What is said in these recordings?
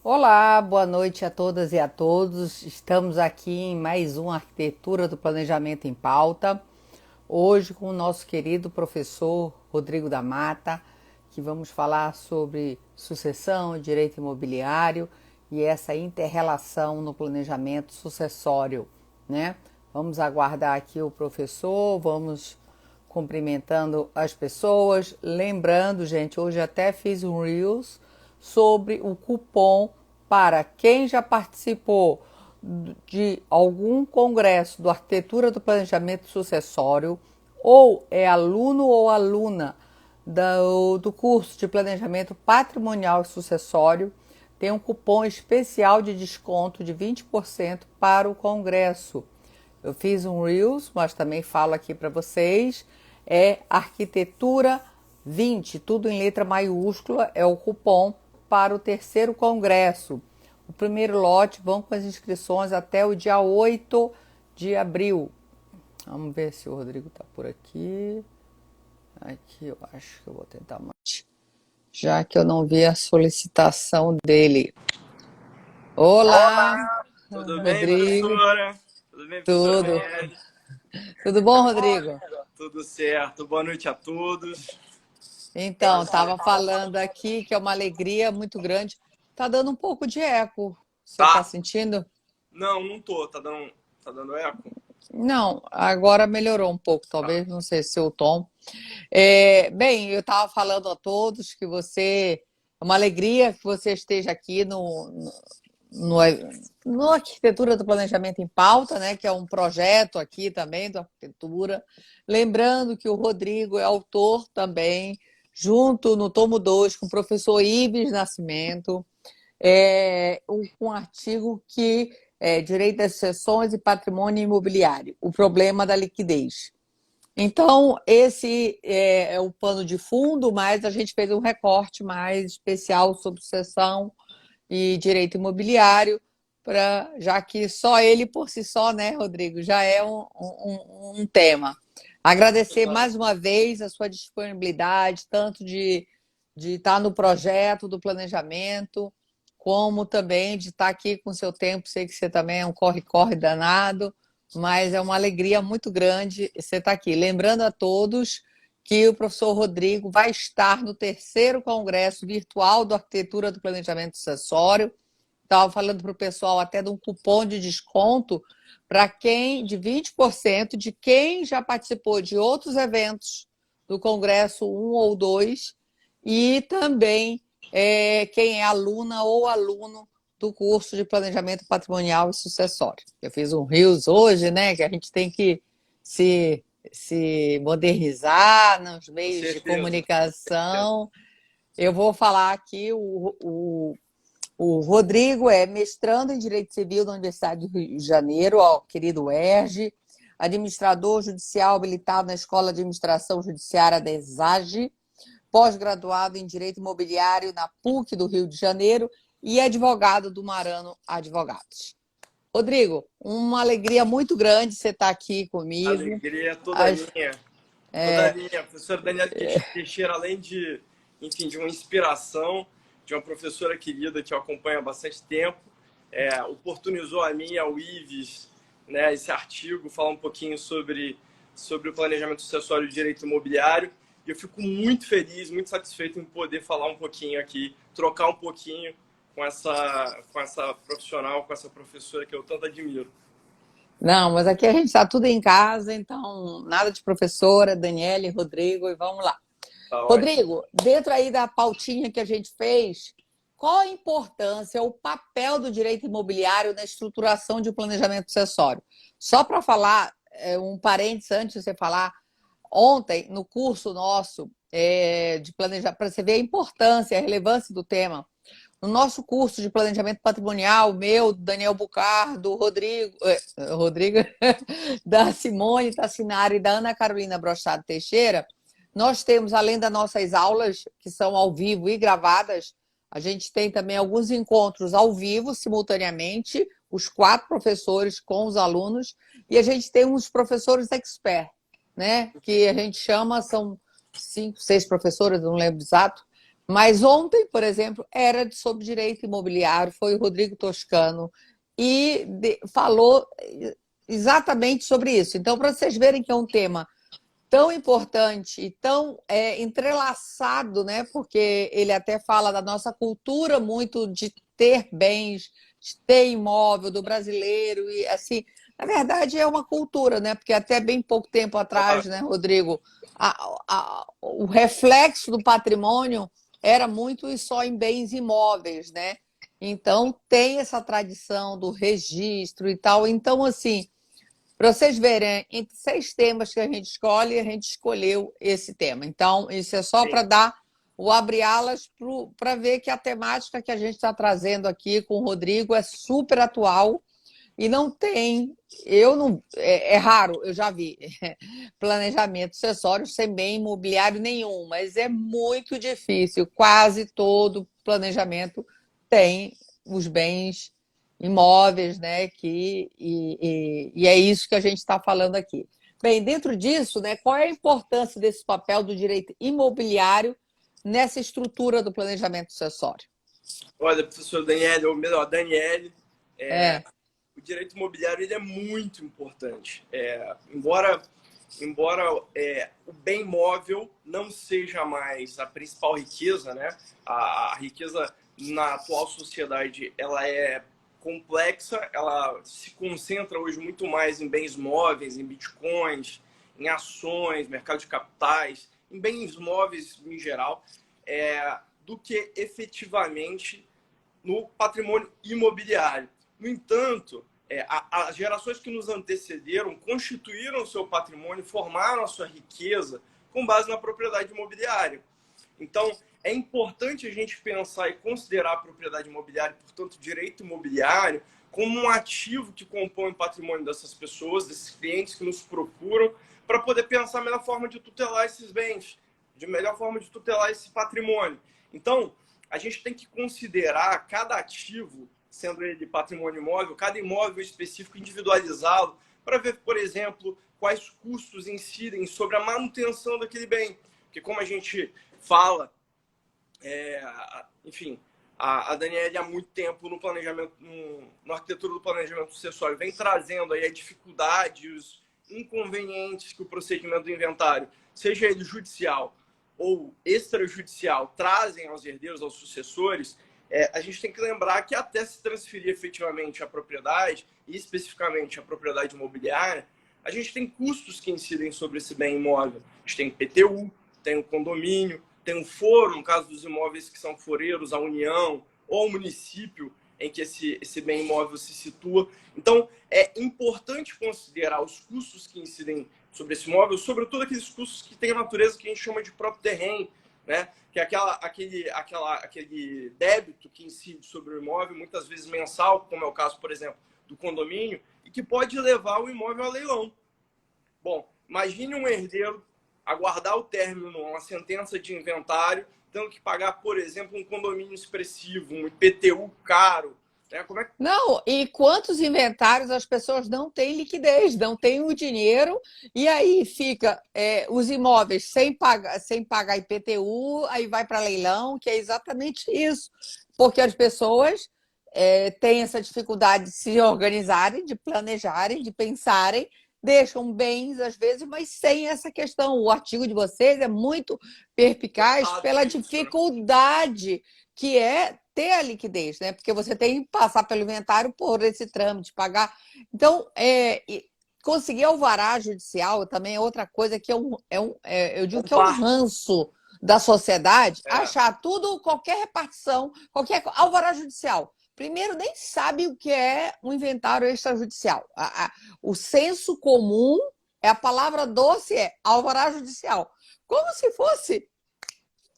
Olá, boa noite a todas e a todos. Estamos aqui em mais uma Arquitetura do Planejamento em Pauta. Hoje com o nosso querido professor Rodrigo da Mata, que vamos falar sobre sucessão, direito imobiliário e essa inter-relação no planejamento sucessório, né? Vamos aguardar aqui o professor, vamos cumprimentando as pessoas. Lembrando, gente, hoje até fiz um Reels sobre o cupom para quem já participou de algum congresso do Arquitetura do Planejamento Sucessório ou é aluno ou aluna do curso de Planejamento Patrimonial e Sucessório, tem um cupom especial de desconto de 20% para o congresso. Eu fiz um Reels, mas também falo aqui para vocês, é Arquitetura 20, tudo em letra maiúscula, é o cupom para o terceiro congresso. O primeiro lote vão com as inscrições até o dia 8 de abril. Vamos ver se o Rodrigo está por aqui. Aqui eu acho que eu vou tentar mais. Já que eu não vi a solicitação dele. Olá, Olá, tudo bem, Rodrigo. professora? Tudo bem, professora Tudo. Daniele? Tudo bom, Rodrigo? Tudo certo. Boa noite a todos. Então, estava falando aqui que é uma alegria muito grande. Tá dando um pouco de eco. Você está Tá? sentindo? Não, não tô. Tá dando eco? Não, agora melhorou um pouco, Tá. talvez, não sei se o tom. Bem, eu estava falando a todos que você. É uma alegria que você esteja aqui no, no Arquitetura do Planejamento em Pauta, né, que é um projeto aqui também do Arquitetura. Lembrando que o Rodrigo é autor também, junto no tomo 2 com o professor Ives Nascimento, um artigo que é Direito das Sucessões e Patrimônio Imobiliário, o problema da liquidez. Então, esse é o pano de fundo, mas a gente fez um recorte mais especial sobre sucessão e direito imobiliário, já que só ele por si só, né, Rodrigo, já é um tema. Agradecer mais uma vez a sua disponibilidade, tanto de estar no projeto do planejamento, como também de estar aqui com o seu tempo. Sei que você também é um corre-corre danado, mas é uma alegria muito grande você estar aqui. Lembrando a todos que o professor Rodrigo vai estar no terceiro Congresso Virtual do Arquitetura do Planejamento Sucessório. Estava falando para o pessoal até de um cupom de desconto para quem, de 20%, de quem já participou de outros eventos do Congresso um ou dois, e também quem é aluna ou aluno do curso de Planejamento Patrimonial e Sucessório. Eu fiz um Reels hoje, né, que a gente tem que se modernizar nos Com meios de certeza. comunicação. Eu vou falar aqui, o Rodrigo é mestrando em Direito Civil da Universidade do Rio de Janeiro, ó, querido UERJ, administrador judicial habilitado na Escola de Administração Judiciária da ESAGE, pós-graduado em Direito Imobiliário na PUC do Rio de Janeiro e advogado do Marano Advogados. Rodrigo, uma alegria muito grande você estar aqui comigo. Alegria toda As- minha. Toda minha. A professora Daniele Teixeira, além de, enfim, de uma inspiração, de uma professora querida que eu acompanho há bastante tempo, oportunizou a mim e ao Ives, né, esse artigo, falar um pouquinho sobre o planejamento sucessório de direito imobiliário. E eu fico muito feliz, muito satisfeito em poder falar um pouquinho aqui, trocar um pouquinho com essa profissional, com essa professora que eu tanto admiro. Não, mas aqui a gente está tudo em casa, então nada de professora, Daniele, Rodrigo, e vamos lá. Tá ótimo. Rodrigo, dentro aí da pautinha que a gente fez, qual a importância, o papel do direito imobiliário na estruturação de um planejamento sucessório? Só para falar, um parênteses antes de você falar, ontem, no curso nosso de planejar, para você ver a importância, a relevância do tema, no nosso curso de planejamento patrimonial, meu, Daniel Bucardo, Rodrigo da Simone Tassinari e da Ana Carolina Brochado Teixeira, nós temos, além das nossas aulas, que são ao vivo e gravadas, a gente tem também alguns encontros ao vivo, simultaneamente, os 4 professores com os alunos, e a gente tem uns professores expert, né? Que a gente chama, são 5, 6 professores, não lembro exato, Mas ontem, por exemplo, era sobre direito imobiliário, foi o Rodrigo Toscano, e falou exatamente sobre isso. Então, para vocês verem que é um tema tão importante e tão entrelaçado, né? Porque ele até fala da nossa cultura muito de ter bens, de ter imóvel do brasileiro e assim, na verdade é uma cultura, né? Porque até bem pouco tempo atrás, né, Rodrigo, o reflexo do patrimônio era muito e só em bens imóveis, né? Então tem essa tradição do registro e tal. Então, assim, para vocês verem, entre 6 temas que a gente escolhe, a gente escolheu esse tema. Então, isso é só para Sim. dar o abre-alas para ver que a temática que a gente está trazendo aqui com o Rodrigo é super atual e não tem, eu não, é raro, eu já vi, planejamento sucessório sem bem imobiliário nenhum, mas é muito difícil. Quase todo planejamento tem os bens imóveis, né? E é isso que a gente está falando aqui. Bem, dentro disso, né, qual é a importância desse papel do direito imobiliário nessa estrutura do planejamento sucessório? Olha, professor Daniele, ou melhor, Daniele, É, o direito imobiliário ele é muito importante. Embora o bem imóvel não seja mais a principal riqueza, né? A riqueza na atual sociedade ela é complexa, ela se concentra hoje muito mais em bens móveis, em bitcoins, em ações, mercado de capitais, em bens móveis em geral, do que efetivamente no patrimônio imobiliário. No entanto, as gerações que nos antecederam constituíram o seu patrimônio, formaram a sua riqueza com base na propriedade imobiliária. Então, é importante a gente pensar e considerar a propriedade imobiliária, portanto, direito imobiliário, como um ativo que compõe o patrimônio dessas pessoas, desses clientes que nos procuram, para poder pensar a melhor forma de tutelar esses bens, de melhor forma de tutelar esse patrimônio. Então, a gente tem que considerar cada ativo, sendo ele patrimônio imóvel, cada imóvel específico individualizado, para ver, por exemplo, quais custos incidem sobre a manutenção daquele bem. Porque como a gente fala, enfim, a Daniela há muito tempo no planejamento, na arquitetura do planejamento sucessório, vem trazendo aí a dificuldade, os inconvenientes que o procedimento do inventário, seja ele judicial ou extrajudicial, trazem aos herdeiros, aos sucessores. A gente tem que lembrar que até se transferir efetivamente a propriedade, e especificamente a propriedade imobiliária, a gente tem custos que incidem sobre esse bem imóvel. A gente tem IPTU, tem o condomínio, tem o foro, no caso dos imóveis que são foreiros, a União ou o município em que esse bem imóvel se situa. Então, é importante considerar os custos que incidem sobre esse imóvel, sobretudo aqueles custos que têm a natureza que a gente chama de próprio terreno, né? Que é aquele débito que incide sobre o imóvel, muitas vezes mensal, como é o caso, por exemplo, do condomínio, e que pode levar o imóvel a leilão. Bom, imagine um herdeiro aguardar o término, uma sentença de inventário, tendo que pagar, por exemplo, um condomínio expressivo, um IPTU caro. Né? Como é que... não, e quantos inventários as pessoas não têm liquidez, não têm o dinheiro, e aí fica os imóveis sem pagar IPTU, aí vai para leilão, que é exatamente isso, porque as pessoas têm essa dificuldade de se organizarem, de planejarem, de pensarem, deixam bens às vezes, mas sem essa questão. O artigo de vocês é muito perspicaz pela Isso, né? dificuldade que é ter a liquidez, né? Porque você tem que passar pelo inventário por esse trâmite, pagar. Então, conseguir alvará judicial também é outra coisa que eu digo que é um Parte. ranço da sociedade, É, achar tudo, qualquer repartição, qualquer alvará judicial. Primeiro, nem sabe o que é um inventário extrajudicial. O senso comum a palavra doce é alvará judicial. Como se fosse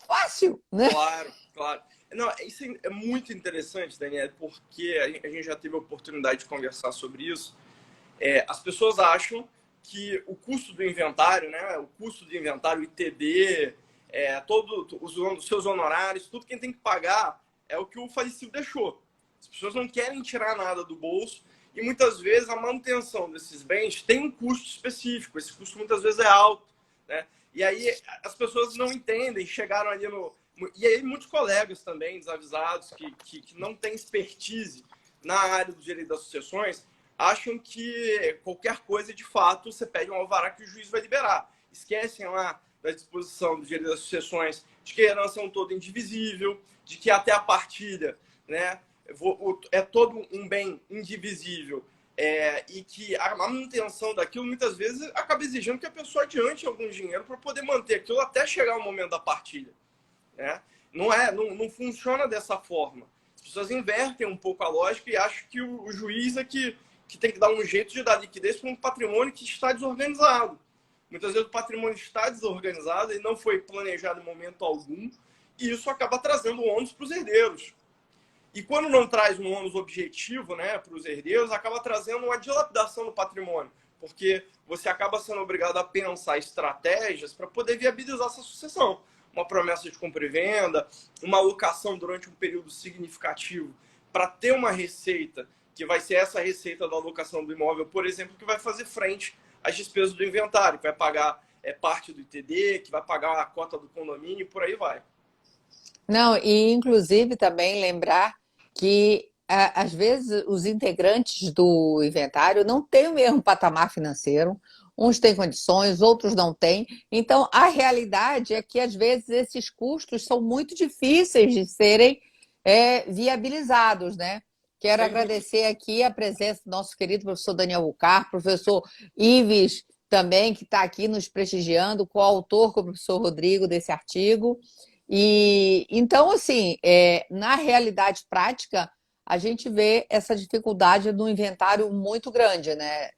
fácil, né? claro, claro. Não, isso é muito interessante, Daniel, porque a gente já teve a oportunidade de conversar sobre isso. As pessoas acham que o custo do inventário, né, o custo do inventário, o ITB, todos os seus honorários, tudo quem tem que pagar é o que o falecido deixou. As pessoas não querem tirar nada do bolso e muitas vezes a manutenção desses bens tem um custo específico. Esse custo muitas vezes é alto, né? E aí as pessoas não entendem, chegaram ali E aí muitos colegas também, desavisados, que não têm expertise na área do direito das sucessões, acham que qualquer coisa, de fato, você pede um alvará que o juiz vai liberar. Esquecem lá da disposição do direito das sucessões de que a herança é um todo indivisível, de que até a partilha, né, é todo um bem indivisível, e que a manutenção daquilo muitas vezes acaba exigindo que a pessoa adiante algum dinheiro para poder manter aquilo até chegar o momento da partilha. Né? Não funciona dessa forma. As pessoas invertem um pouco a lógica e acham que o juiz é que tem que dar um jeito de dar liquidez para um patrimônio que está desorganizado. Muitas vezes o patrimônio está desorganizado e não foi planejado em momento algum, e isso acaba trazendo ônus para os herdeiros. E quando não traz um ônus objetivo, né, para os herdeiros, acaba trazendo uma dilapidação do patrimônio, porque você acaba sendo obrigado a pensar estratégias para poder viabilizar essa sucessão. Uma promessa de compra e venda, uma alocação durante um período significativo para ter uma receita, que vai ser essa receita da alocação do imóvel, por exemplo, que vai fazer frente às despesas do inventário, que vai pagar parte do ITD, que vai pagar a cota do condomínio e por aí vai. Não, e inclusive também lembrar que às vezes os integrantes do inventário não têm o mesmo patamar financeiro, uns têm condições, outros não têm. Então, a realidade é que às vezes esses custos são muito difíceis de serem viabilizados, né? Quero agradecer aqui a presença do nosso querido professor Daniel Bucar, professor Ives também, que está aqui nos prestigiando, coautor com o professor Rodrigo desse artigo. E então, assim, na realidade prática, a gente vê essa dificuldade do inventário muito grande, né?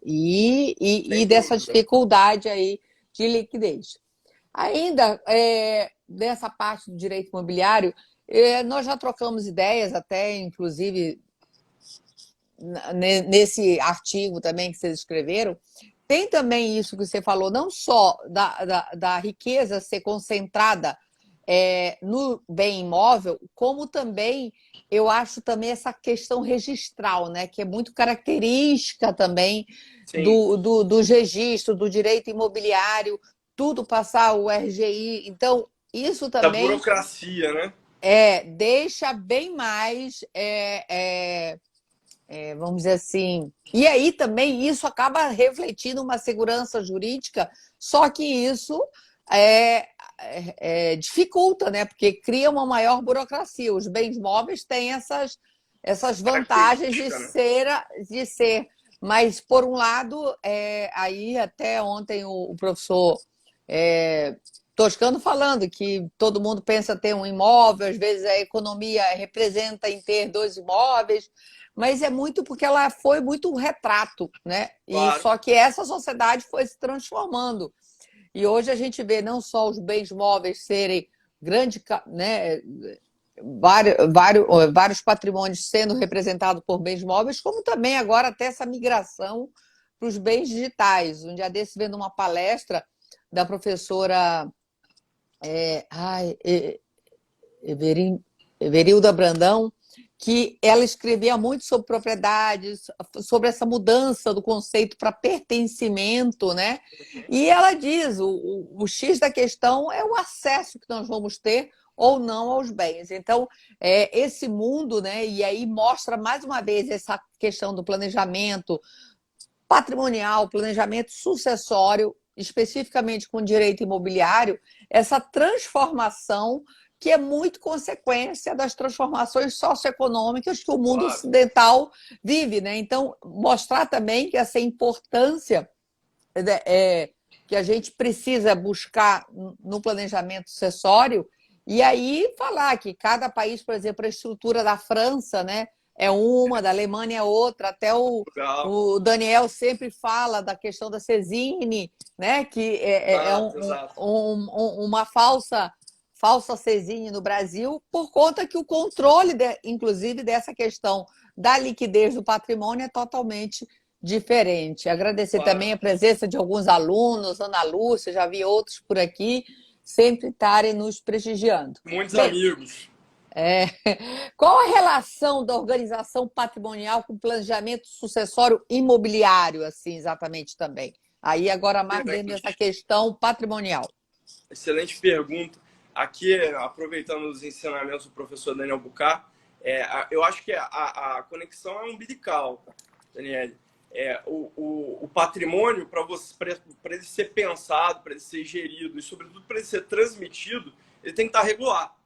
E dessa dificuldade aí de liquidez. Ainda dessa parte do direito imobiliário, nós já trocamos ideias, até inclusive nesse artigo também que vocês escreveram. Tem também isso que você falou, não só da riqueza ser concentrada no bem imóvel, como também, eu acho também essa questão registral, né, que é muito característica também dos registros, do direito imobiliário, tudo passar o RGI. Então, isso também... Da burocracia, né? Deixa bem mais... vamos dizer assim. E aí também isso acaba refletindo uma segurança jurídica, só que isso dificulta, né? Porque cria uma maior burocracia. Os bens móveis têm essas vantagens de ser. Mas, por um lado, aí até ontem o professor Toscano falando que todo mundo pensa ter um imóvel, às vezes a economia representa em ter 2 imóveis, mas é muito porque ela foi muito um retrato, né? Claro. E só que essa sociedade foi se transformando. E hoje a gente vê não só os bens móveis serem grandes, né, vários patrimônios sendo representados por bens móveis, como também agora até essa migração para os bens digitais. Um dia desse, vendo uma palestra da professora Everilda Brandão, que ela escrevia muito sobre propriedades, sobre essa mudança do conceito para pertencimento, né? E ela diz, o X da questão é o acesso que nós vamos ter ou não aos bens. Então, esse mundo, né? E aí mostra mais uma vez essa questão do planejamento patrimonial, planejamento sucessório, especificamente com direito imobiliário, essa transformação que é muito consequência das transformações socioeconômicas que o mundo ocidental vive, né? Então, mostrar também que essa importância que a gente precisa buscar no planejamento sucessório, e aí falar que cada país, por exemplo, a estrutura da França, né, é uma, da Alemanha é outra, até o Daniel sempre fala da questão da Cesine, né, que uma falsa Cesine no Brasil, por conta que o controle, inclusive, dessa questão da liquidez do patrimônio é totalmente diferente. Agradecer também a presença de alguns alunos, Ana Lúcia, já vi outros por aqui, sempre estarem nos prestigiando. Muitos amigos. Qual a relação da organização patrimonial com o planejamento sucessório imobiliário, assim, exatamente também? Aí agora mais dentro dessa questão patrimonial. Excelente pergunta. aqui, aproveitando os ensinamentos do professor Daniel Bucar, eu acho que a conexão é umbilical, Daniel. O patrimônio, para ele ser pensado, para ele ser gerido e, sobretudo, para ele ser transmitido, ele tem que estar regular.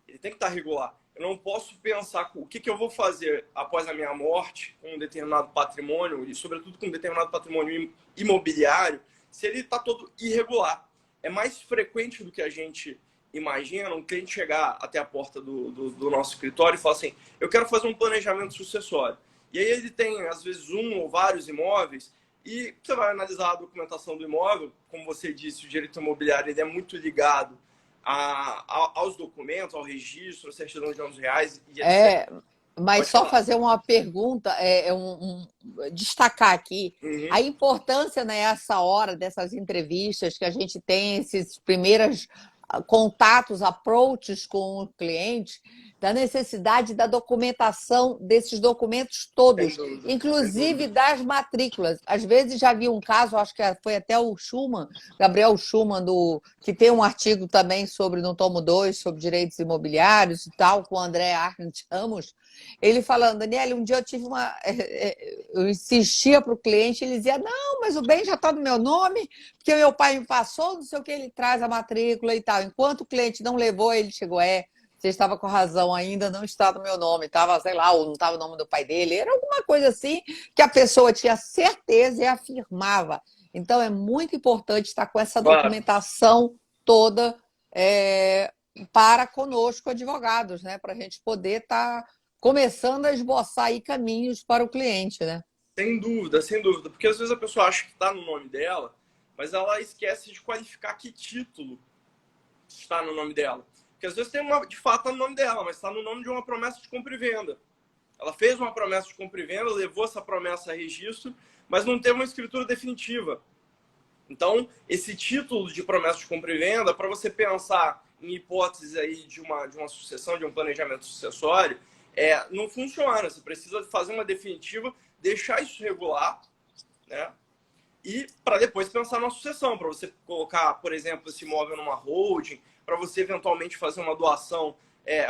Ele tem que estar regular. Eu não posso pensar o que eu vou fazer após a minha morte com um determinado patrimônio, e, sobretudo, com um determinado patrimônio imobiliário, se ele está todo irregular. É mais frequente do que a gente imagina um cliente chegar até a porta do nosso escritório e falar assim: eu quero fazer um planejamento sucessório. E aí ele tem, às vezes, um ou vários imóveis, e você vai analisar a documentação do imóvel. Como você disse, o direito imobiliário ele é muito ligado aos documentos, ao registro, à certidão de anos reais e etc. Mas Pode só falar. fazer uma pergunta, destacar aqui Uhum. a importância nessa hora dessas entrevistas que a gente tem, esses primeiros contatos, approaches com o cliente, da necessidade da documentação desses documentos Sem todos, dúvida, sem inclusive dúvida. das matrículas. Às vezes já vi um caso, acho que foi até o Schuman, Gabriel Schuman, que tem um artigo também sobre, no tomo 2, sobre direitos imobiliários e tal, com o André Arndt Ramos, ele falando: Daniela, um dia eu tive eu insistia para o cliente, ele dizia: não, mas o bem já está no meu nome, porque meu pai me passou, não sei o que, ele traz a matrícula e tal. Enquanto o cliente não levou, ele chegou: você estava com razão, ainda não está no meu nome, estava, sei lá, ou não estava o nome do pai dele, era alguma coisa assim que a pessoa tinha certeza e afirmava. Então, é muito importante estar com essa Claro. documentação toda para conosco, advogados, né? Para a gente poder estar começando a esboçar aí caminhos para o cliente, né? Sem dúvida, sem dúvida. Porque às vezes a pessoa acha que está no nome dela, mas ela esquece de qualificar que título está no nome dela. Porque às vezes de fato está no nome dela, mas está no nome de uma promessa de compra e venda. Ela fez uma promessa de compra e venda, levou essa promessa a registro, mas não teve uma escritura definitiva. Então, esse título de promessa de compra e venda, para você pensar em hipóteses aí de uma sucessão, de um planejamento sucessório, não funciona. Você precisa fazer uma definitiva, deixar isso regular, né? E para depois pensar na sucessão, para você colocar, por exemplo, esse imóvel numa holding, para você eventualmente fazer uma doação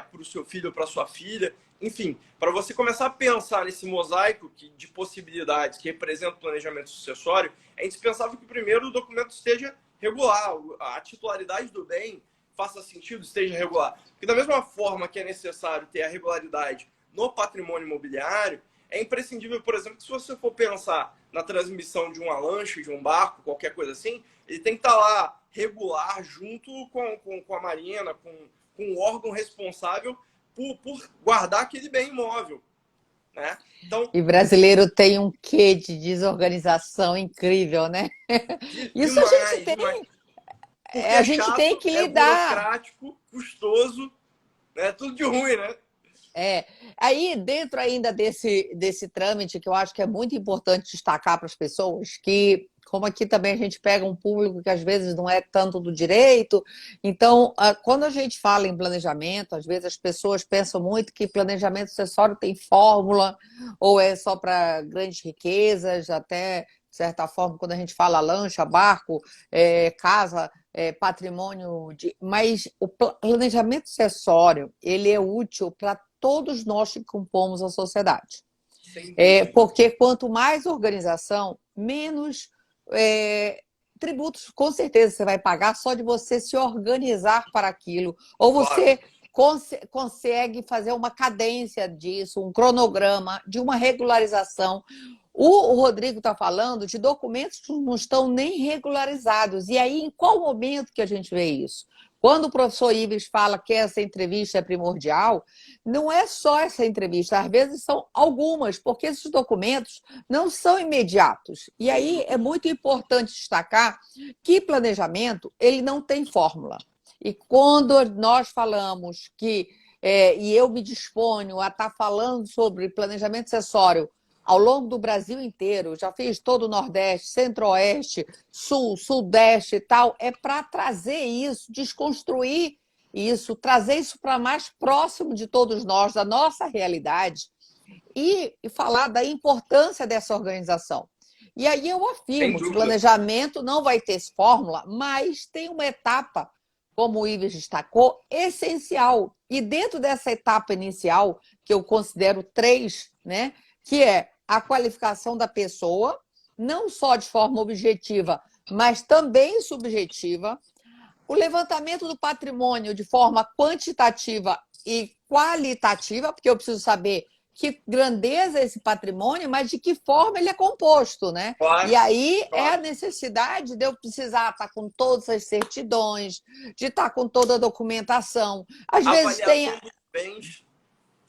para o seu filho ou para sua filha. Enfim, para você começar a pensar nesse mosaico de possibilidades que representa o planejamento sucessório, é indispensável que primeiro o documento esteja regular, a titularidade do bem faça sentido, esteja regular. Porque da mesma forma que é necessário ter a regularidade no patrimônio imobiliário, é imprescindível, por exemplo, que se você for pensar na transmissão de uma lancha, de um barco, qualquer coisa assim, ele tem que estar lá regular junto com a Marina, com o órgão responsável por guardar aquele bem imóvel, né? Então, E brasileiro tem um quê de desorganização incrível, né? Isso demais, demais. Porque a é gente tem chato, que é lidar. burocrático, custoso, né? Tudo de ruim, né? Aí, dentro ainda desse trâmite, que eu acho que é muito importante destacar para as pessoas, que, como aqui também a gente pega um público que às vezes não é tanto do direito, então, quando a gente fala em planejamento, às vezes as pessoas pensam muito que planejamento sucessório tem fórmula, ou é só para grandes riquezas, até, de certa forma, quando a gente fala lancha, barco, casa, patrimônio, mas o planejamento sucessório, ele é útil para todos nós que compomos a sociedade. Sem dúvida. Porque quanto mais organização, menos tributos, com certeza, você vai pagar só de você se organizar para aquilo. Ou Claro. você consegue fazer uma cadência disso, um cronograma, de uma regularização. O Rodrigo está falando de documentos que não estão nem regularizados. E aí, em qual momento que a gente vê isso? Quando o professor Ives fala que essa entrevista é primordial, não é só essa entrevista, às vezes são algumas, porque esses documentos não são imediatos. E aí é muito importante destacar que planejamento ele não tem fórmula. E quando nós falamos e eu me disponho a estar falando sobre planejamento acessório ao longo do Brasil inteiro, já fiz todo o Nordeste, Centro-Oeste, Sul, Sudeste e tal, é para trazer isso, desconstruir isso, trazer isso para mais próximo de todos nós, da nossa realidade, e falar da importância dessa organização. E aí eu Sem afirmo que dúvida. planejamento não vai ter fórmula, mas tem uma etapa, como o Ives destacou, essencial. E dentro dessa etapa inicial, que eu considero 3, né, que é a qualificação da pessoa, não só de forma objetiva, mas também subjetiva, o levantamento do patrimônio de forma quantitativa e qualitativa, porque eu preciso saber que grandeza é esse patrimônio, mas de que forma ele é composto, né? Claro, E aí é a claro. necessidade de eu precisar estar com todas as certidões, de estar com toda a documentação. Às vezes tem. Avaliação dos bens.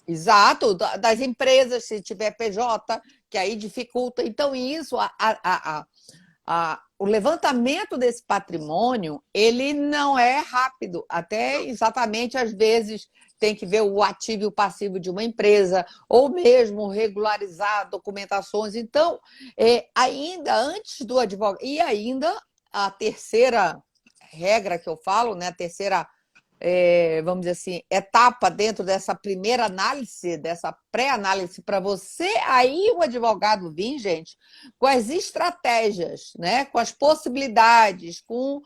Exato, das empresas, se tiver PJ, que aí dificulta. Então, isso, o levantamento desse patrimônio, ele não é rápido. Até exatamente, às vezes, tem que ver o ativo e o passivo de uma empresa, ou mesmo regularizar documentações. Então, ainda antes do advogado... E ainda a terceira regra que eu falo, né, a terceira vamos dizer assim, etapa dentro dessa primeira análise, dessa pré-análise, para você aí o advogado vir, gente, com as estratégias, né, com as possibilidades, com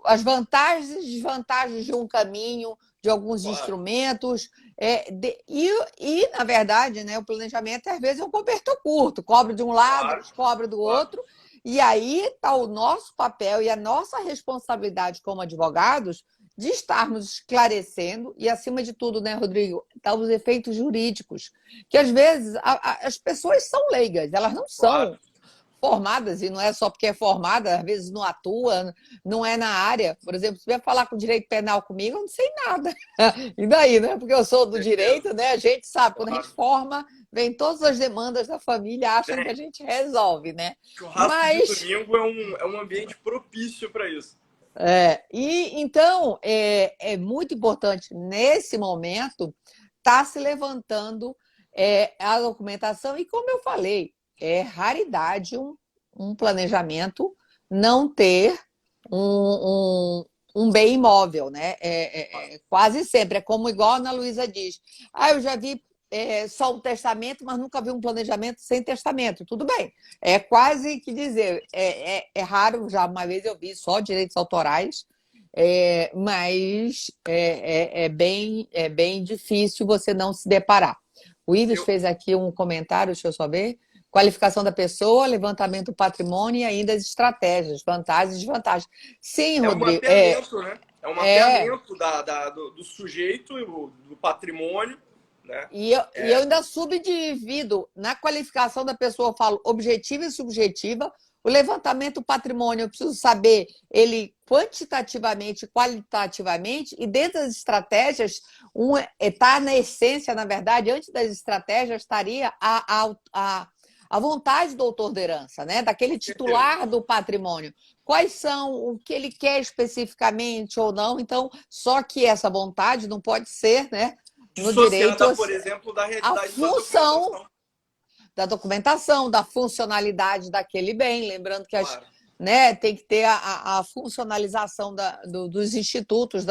as vantagens e desvantagens de um caminho, de alguns Claro, instrumentos, na verdade, né, o planejamento às vezes é um cobertor curto, cobre de um lado, claro, descobre do claro. outro, e aí está o nosso papel e a nossa responsabilidade como advogados de estarmos esclarecendo e, acima de tudo, né, Rodrigo, tá os efeitos jurídicos, que às vezes as pessoas são leigas, elas não Claro. são formadas, e não é só porque é formada, às vezes não atua, não é na área. Por exemplo, se vier falar com direito penal comigo, eu não sei nada. E daí, né? Porque eu sou do Certeza. direito, né? A gente sabe, quando a gente Claro. forma, vem todas as demandas da família, acham que a Bem, gente resolve, né? churrasco de Mas domingo é um ambiente propício para isso. e então é muito importante nesse momento estar se levantando a documentação, e como eu falei, é raridade um planejamento não ter um bem imóvel, né? Quase sempre, é como igual a Ana Luísa diz. Eu já vi só um testamento, mas nunca vi um planejamento sem testamento. Tudo bem. É quase que dizer, é raro, já uma vez eu vi só direitos autorais, mas é bem difícil você não se deparar. O Ives Eu, fez aqui um comentário, deixa eu só ver. Qualificação da pessoa, levantamento do patrimônio e ainda as estratégias, vantagens e desvantagens. Sim, é um Rodrigo, mapeamento, né? É um é, mapeamento do sujeito, do patrimônio, né? e eu ainda subdivido na qualificação da pessoa, eu falo objetiva e subjetiva. O levantamento do patrimônio, eu preciso saber ele quantitativamente, qualitativamente, e dentro das estratégias, está na essência, na verdade, antes das estratégias, estaria a vontade do autor da herança, né? Daquele Com certeza. titular do patrimônio. Quais são, o que ele quer especificamente ou não. Então, só que essa vontade não pode ser, né? No direito, Dissociada, por exemplo, da a realidade da função documentação. da documentação, da funcionalidade daquele bem. Lembrando que Claro. né, tem que ter a funcionalização dos institutos,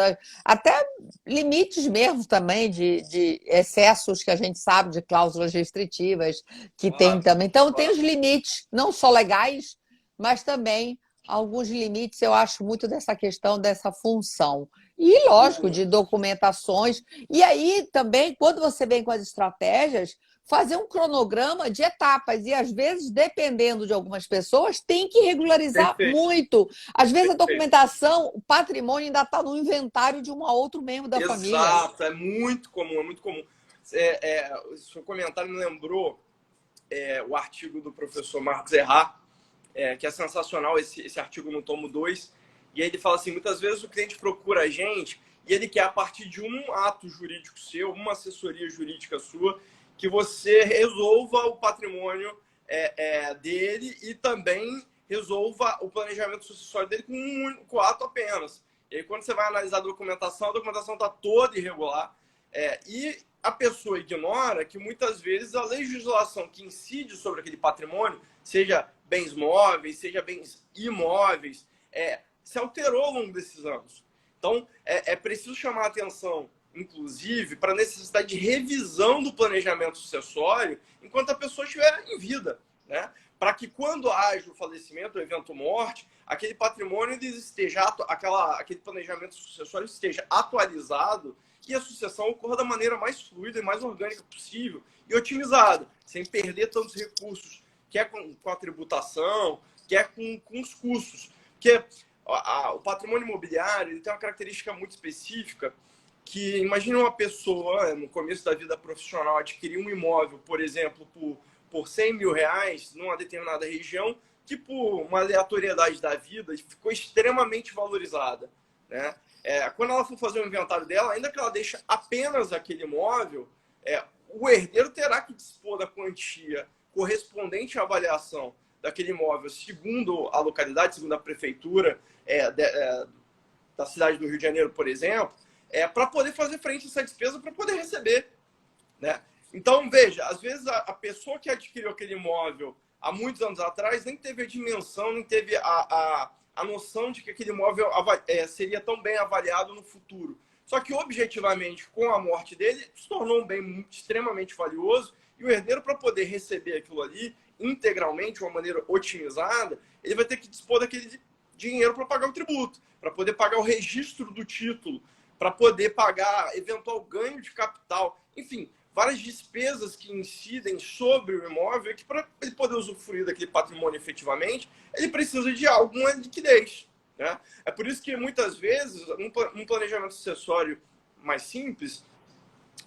até limites mesmo também de excessos que a gente sabe, de cláusulas restritivas que tem Claro, também. Então, tem claro. os limites, não só legais, mas também alguns limites, eu acho muito dessa questão dessa função. E, lógico, O- de documentações. E aí, também, quando você vem com as estratégias, fazer um cronograma de etapas. E, às vezes, dependendo de algumas pessoas, tem que regularizar Perfeito, muito. Às vezes, a perfeito. documentação, o patrimônio ainda está no inventário de um outro membro da família. Exato, é muito comum, é muito comum. O seu comentário me lembrou o artigo do professor Marcos Errar, que é sensacional, esse artigo no tomo 2. E aí ele fala assim, muitas vezes o cliente procura a gente e ele quer, a partir de um ato jurídico seu, uma assessoria jurídica sua, que você resolva o patrimônio dele e também resolva o planejamento sucessório dele com um único ato apenas. E aí, quando você vai analisar a documentação está toda irregular. E a pessoa ignora que, muitas vezes, a legislação que incide sobre aquele patrimônio, seja bens móveis, seja bens imóveis, se alterou ao longo desses anos. Então, é preciso chamar a atenção, inclusive, para a necessidade de revisão do planejamento sucessório enquanto a pessoa estiver em vida. né? Para que quando haja o falecimento, o evento morte, aquele patrimônio esteja, aquele planejamento sucessório esteja atualizado e a sucessão ocorra da maneira mais fluida e mais orgânica possível e otimizada, sem perder tantos recursos, quer com a tributação, quer com os custos. Porque o patrimônio imobiliário ele tem uma característica muito específica que, imagina uma pessoa, no começo da vida profissional, adquirir um imóvel, por exemplo, por 100 mil reais numa determinada região, que por uma aleatoriedade da vida ficou extremamente valorizada, né? Quando ela for fazer o inventário dela, ainda que ela deixe apenas aquele imóvel, o herdeiro terá que dispor da quantia correspondente à avaliação daquele imóvel, segundo a localidade, segundo a prefeitura da cidade do Rio de Janeiro, por exemplo, para poder fazer frente a essa despesa, para poder receber, né? Então, veja, às vezes a pessoa que adquiriu aquele imóvel há muitos anos atrás nem teve a dimensão, nem teve a noção de que aquele imóvel seria tão bem avaliado no futuro. Só que, objetivamente, com a morte dele, se tornou um bem extremamente valioso e o herdeiro, para poder receber aquilo ali integralmente, de uma maneira otimizada, ele vai ter que dispor daquele dinheiro para pagar o tributo, para poder pagar o registro do título, para poder pagar eventual ganho de capital, enfim, várias despesas que incidem sobre o imóvel, que para ele poder usufruir daquele patrimônio efetivamente, ele precisa de alguma liquidez, né? É por isso que muitas vezes um planejamento sucessório mais simples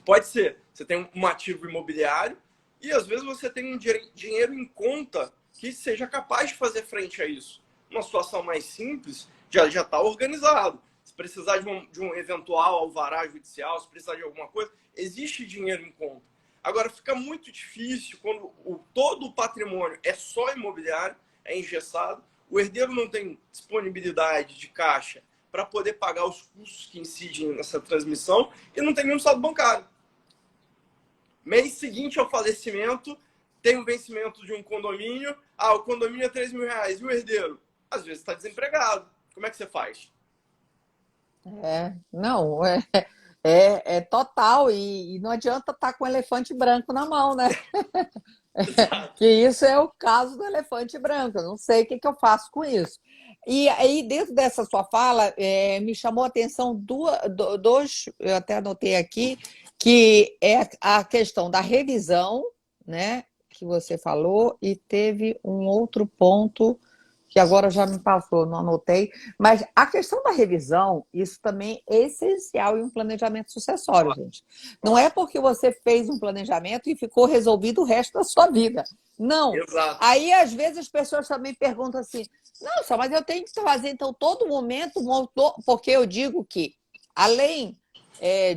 pode ser, você tem um ativo imobiliário e às vezes você tem um dinheiro em conta que seja capaz de fazer frente a isso. Uma situação mais simples já está organizado. Se precisar de um eventual alvará judicial, se precisar de alguma coisa, existe dinheiro em conta. Agora, fica muito difícil quando todo o patrimônio é só imobiliário, é engessado, o herdeiro não tem disponibilidade de caixa para poder pagar os custos que incidem nessa transmissão e não tem nenhum saldo bancário. Mês seguinte ao falecimento, tem um vencimento de um condomínio, o condomínio é 3 mil reais, e o herdeiro? Às vezes está desempregado. Como é que você faz? Não, é total, e não adianta estar com o elefante branco na mão, né? Que isso é o caso do elefante branco, eu não sei o que eu faço com isso. E aí, dentro dessa sua fala, me chamou a atenção dois, eu até anotei aqui, que é a questão da revisão, né, que você falou, e teve um outro ponto que agora já me passou, não anotei, mas a questão da revisão, isso também é essencial em um planejamento sucessório, gente. Não é porque você fez um planejamento e ficou resolvido o resto da sua vida. Não. Exato. Aí, às vezes, as pessoas também perguntam assim, não, só, mas eu tenho que fazer, então, todo momento, porque eu digo que, além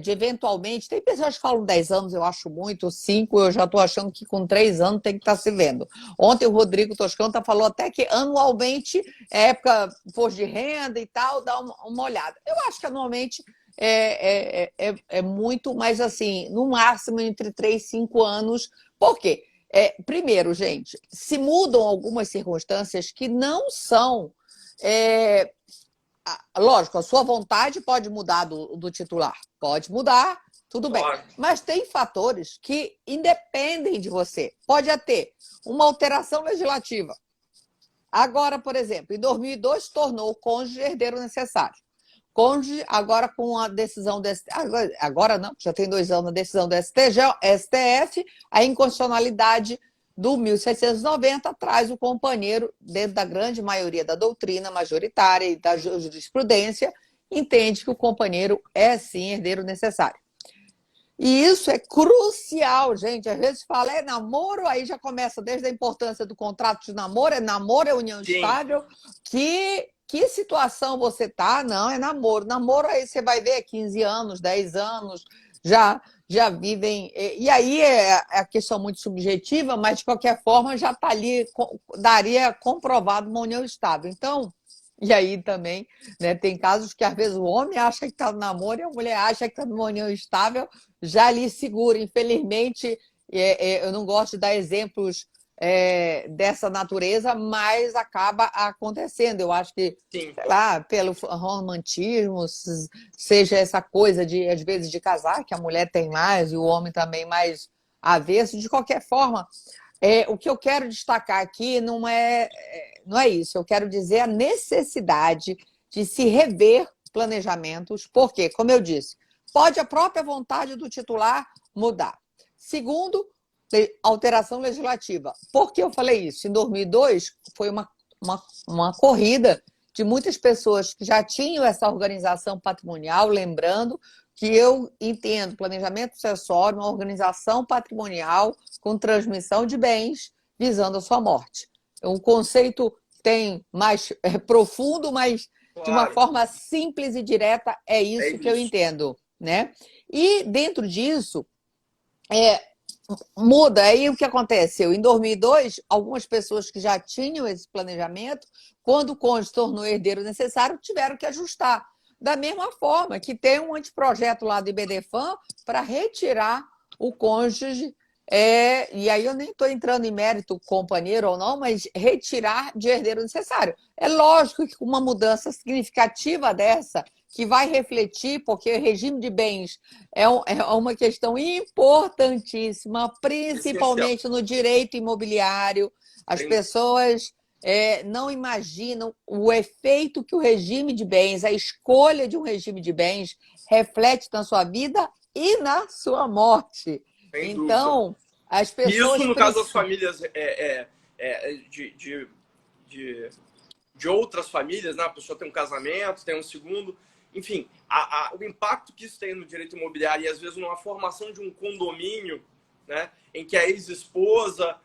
de eventualmente, tem pessoas que falam 10 anos, eu acho muito, 5, eu já estou achando que com 3 anos tem que estar se vendo. Ontem o Rodrigo Toscanta falou até que anualmente, época imposto de renda e tal, dá uma olhada. Eu acho que anualmente é muito, mas assim, no máximo entre 3 e 5 anos. Por quê? Primeiro, gente, se mudam algumas circunstâncias que não são. Lógico, a sua vontade pode mudar do titular, pode mudar, tudo bem. Mas tem fatores que independem de você. Pode ter uma alteração legislativa. Agora, por exemplo, em 2002 tornou o cônjuge herdeiro necessário. Cônjuge, agora com a decisão agora não, já tem 2 anos a decisão do STF, a inconstitucionalidade do 1790 traz o companheiro, dentro da grande maioria da doutrina majoritária e da jurisprudência, entende que o companheiro é sim herdeiro necessário. E isso é crucial, gente. Às vezes fala, namoro, aí já começa desde a importância do contrato de namoro, é união estável, que situação você tá? Não, é namoro. Namoro aí você vai ver 15 anos, 10 anos, já vivem. E aí é a questão muito subjetiva, mas de qualquer forma já está ali, daria comprovado uma união estável. Então, e aí também, né, tem casos que às vezes o homem acha que está no namoro e a mulher acha que está numa união estável, já ali segura. Infelizmente, eu não gosto de dar exemplos dessa natureza, mas acaba acontecendo. Eu acho que, Sim. sei lá, pelo romantismo, seja essa coisa de, às vezes, de casar, que a mulher tem mais e o homem também mais avesso, de qualquer forma. o que eu quero destacar aqui não é isso. Eu quero dizer a necessidade de se rever planejamentos, porque, como eu disse, pode a própria vontade do titular mudar. Segundo, alteração legislativa. Por que eu falei isso? Em 2002, foi uma corrida de muitas pessoas que já tinham essa organização patrimonial, lembrando que eu entendo planejamento sucessório, uma organização patrimonial com transmissão de bens visando a sua morte. O conceito tem mais profundo, mas de uma Claro, forma simples e direta é é isso que eu isso. entendo, né? E dentro disso, muda. Aí o que aconteceu? Em 2002, algumas pessoas que já tinham esse planejamento, quando o cônjuge tornou herdeiro necessário, tiveram que ajustar. Da mesma forma que tem um anteprojeto lá do IBDFAM para retirar o cônjuge, e aí eu nem estou entrando em mérito companheiro ou não, mas retirar de herdeiro necessário. É lógico que uma mudança significativa dessa, que vai refletir, porque o regime de bens é uma questão importantíssima, Essencial. principalmente no direito imobiliário. As Tem- pessoas não imaginam o efeito que o regime de bens, a escolha de um regime de bens, reflete na sua vida e na sua morte. Sem dúvida. Então, as E isso, pessoas no caso das precisam. famílias é, de, de outras famílias, né? A pessoa tem um casamento, tem um segundo. Enfim, o impacto que isso tem no direito imobiliário e, às vezes, numa formação de um condomínio, né? Em que a ex-esposa,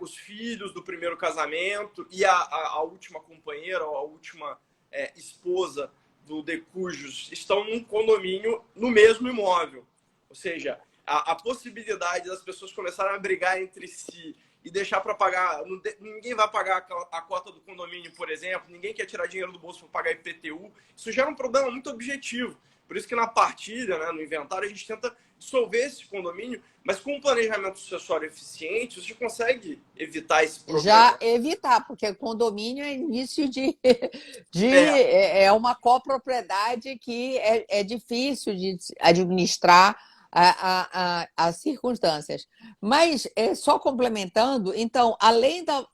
os filhos do primeiro casamento e a última companheira ou a última esposa do decujus estão num condomínio no mesmo imóvel. Ou seja, a possibilidade das pessoas começarem a brigar entre si e deixar para pagar. Ninguém vai pagar a cota do condomínio, por exemplo, ninguém quer tirar dinheiro do bolso para pagar IPTU. Isso gera um problema muito objetivo. Por isso que na partilha, né, no inventário, a gente tenta dissolver esse condomínio, mas com um planejamento sucessório eficiente, você consegue evitar esse Já problema. evitar, porque condomínio é início É, é uma copropriedade que é difícil de administrar as circunstâncias. Mas, só complementando, então, além da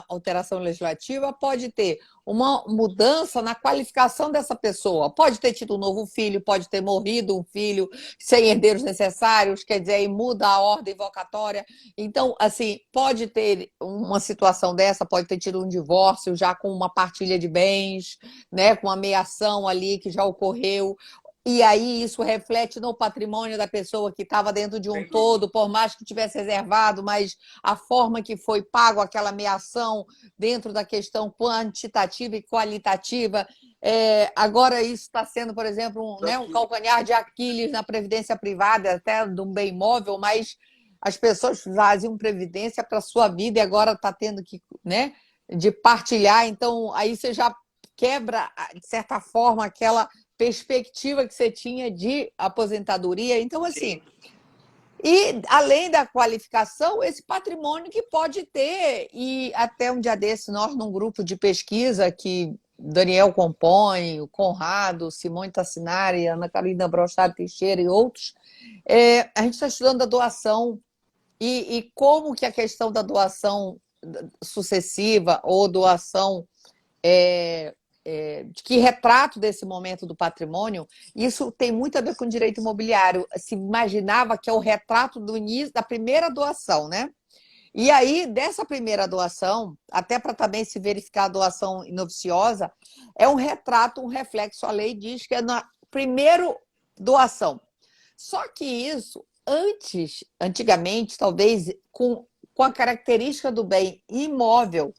alteração legislativa, pode ter uma mudança na qualificação dessa pessoa. Pode ter tido um novo filho, pode ter morrido um filho sem herdeiros necessários, quer dizer, aí muda a ordem vocatória. Então, assim, pode ter uma situação dessa, pode ter tido um divórcio já com uma partilha de bens, né, com uma meação ali que já ocorreu. E aí isso reflete no patrimônio da pessoa que estava dentro de um sem dúvida. todo, por mais que tivesse reservado, mas a forma que foi pago aquela meação dentro da questão quantitativa e qualitativa. Agora isso está sendo, por exemplo, né, um calcanhar de Aquiles na previdência privada, até de um bem imóvel, mas as pessoas faziam previdência para a sua vida e agora está tendo que, né, de partilhar. Então, aí você já quebra, de certa forma, aquela perspectiva que você tinha de aposentadoria. Então, assim, Sim, e além da qualificação, esse patrimônio que pode ter, e até um dia desse, nós, num grupo de pesquisa que Daniel compõe, o Conrado, Simone Tassinari, Ana Carolina Brochard Teixeira e outros, a gente está estudando a doação e como que a questão da doação sucessiva ou doação de que retrato desse momento do patrimônio, isso tem muito a ver com direito imobiliário. Se imaginava que é o retrato do início da primeira doação, né? E aí, dessa primeira doação, até para também se verificar a doação inoficiosa, é um retrato, um reflexo. A lei diz que é na primeira doação. Só que isso, antigamente, talvez, com a característica do bem imóvel,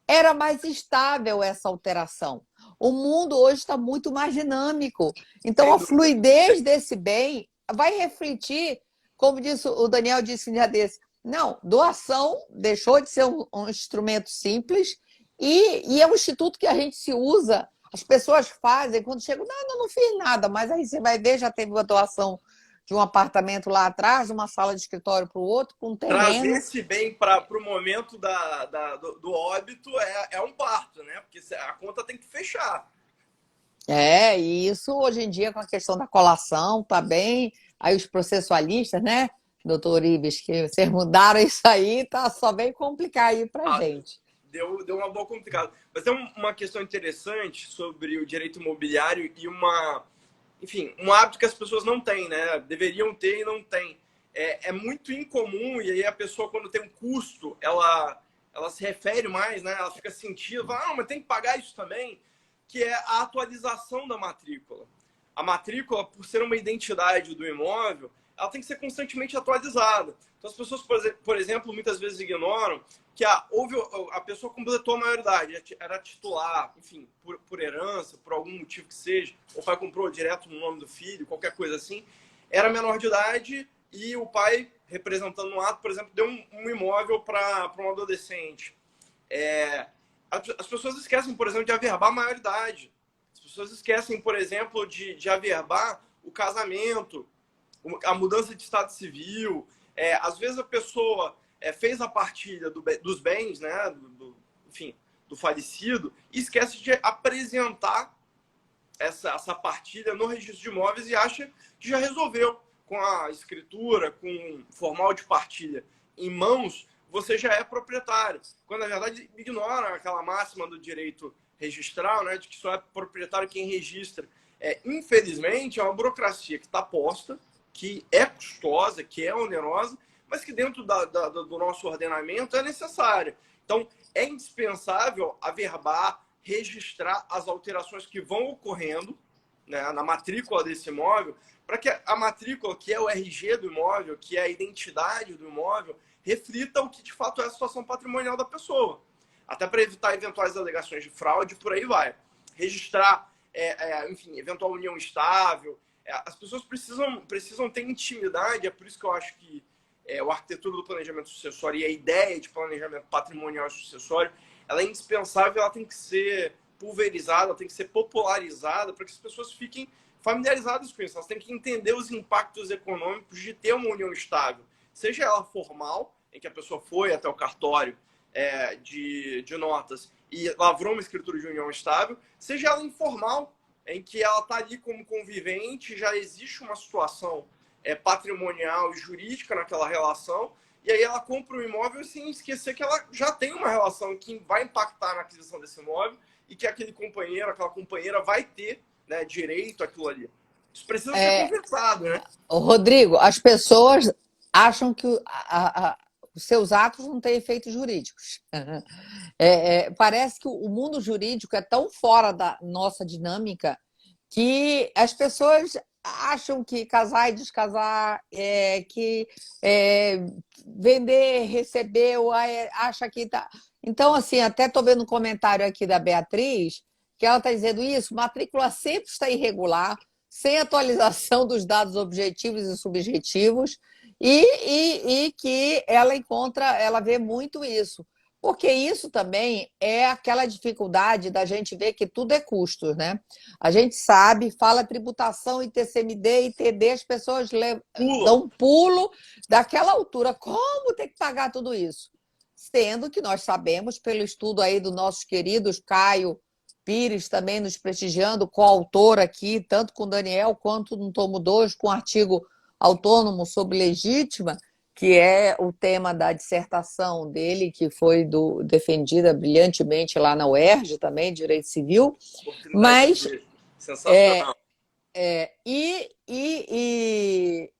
era mais estável essa alteração. O mundo hoje está muito mais dinâmico. Então, sem a dúvida. fluidez desse bem vai refletir, como disse o Daniel disse um dia desse, não, doação deixou de ser um instrumento simples e é um instituto que a gente se usa. As pessoas fazem, quando chegam, não fiz nada, mas aí você vai ver, já teve uma doação de um apartamento lá atrás, de uma sala de escritório para o outro, para um Trazer terreno. esse bem para o momento do óbito é um parto, né? Porque a conta tem que fechar. E isso hoje em dia com a questão da colação tá bem, aí os processualistas, né, doutor Ives, que vocês mudaram isso aí, tá só bem complicar aí pra gente. Deu uma boa complicada. Mas tem uma questão interessante sobre o direito imobiliário e enfim, um hábito que as pessoas não têm, né? Deveriam ter e não têm. É muito incomum, e aí a pessoa, quando tem um custo, ela se refere mais, né? Ela fica sentindo, fala, mas tem que pagar isso também, que é a atualização da matrícula. A matrícula, por ser uma identidade do imóvel, ela tem que ser constantemente atualizada. Então, as pessoas, por exemplo, muitas vezes ignoram que a pessoa completou a maioridade, era titular, enfim, por herança, por algum motivo que seja, o pai comprou direto no nome do filho, qualquer coisa assim, era menor de idade e o pai, representando no ato, por exemplo, deu um imóvel para um adolescente. As pessoas esquecem, por exemplo, de averbar a maioridade. As pessoas esquecem, por exemplo, de averbar o casamento, a mudança de estado civil. Às vezes a pessoa fez a partilha dos bens, né, enfim, do falecido, e esquece de apresentar essa partilha no registro de imóveis e acha que já resolveu. Com a escritura, com o formal de partilha em mãos, você já é proprietário. Quando, na verdade, ignora aquela máxima do direito registral, né, de que só é proprietário quem registra. Infelizmente, é uma burocracia que está posta, que é custosa, que é onerosa, mas que dentro do nosso ordenamento é necessária. Então, é indispensável averbar, registrar as alterações que vão ocorrendo, né, na matrícula desse imóvel, para que a matrícula, que é o RG do imóvel, que é a identidade do imóvel, reflita o que de fato é a situação patrimonial da pessoa. Até para evitar eventuais alegações de fraude, por aí vai. Registrar, enfim, eventual união estável. As pessoas precisam ter intimidade, é por isso que eu acho que a arquitetura do planejamento sucessório e a ideia de planejamento patrimonial e sucessório, ela é indispensável, ela tem que ser pulverizada, ela tem que ser popularizada para que as pessoas fiquem familiarizadas com isso. Elas têm que entender os impactos econômicos de ter uma união estável, seja ela formal, em que a pessoa foi até o cartório de notas e lavrou uma escritura de união estável, seja ela informal, em que ela está ali como convivente, já existe uma situação patrimonial e jurídica naquela relação, e aí ela compra o imóvel sem esquecer que ela já tem uma relação que vai impactar na aquisição desse imóvel e que aquele companheiro, aquela companheira vai ter, né, direito àquilo ali. Isso precisa ser conversado, né? Rodrigo, as pessoas acham que os seus atos não têm efeitos jurídicos. Parece que o mundo jurídico é tão fora da nossa dinâmica que as pessoas acham que casar e descasar, que vender, recebeu, acha que tá. Então, assim, até estou vendo um comentário aqui da Beatriz, que ela está dizendo isso, matrícula sempre está irregular, sem atualização dos dados objetivos e subjetivos, e que ela vê muito isso. Porque isso também é aquela dificuldade da gente ver que tudo é custos, né? A gente sabe, fala tributação, ITCMD, ITD, as pessoas dão um pulo daquela altura. Como tem que pagar tudo isso? Sendo que nós sabemos, pelo estudo aí dos nossos queridos Caio Pires, também nos prestigiando, coautor aqui, tanto com o Daniel quanto no tomo 2, com o artigo autônomo sobre legítima, que é o tema da dissertação dele, que foi defendida brilhantemente lá na UERJ também, Direito Civil. Mas sensacional. E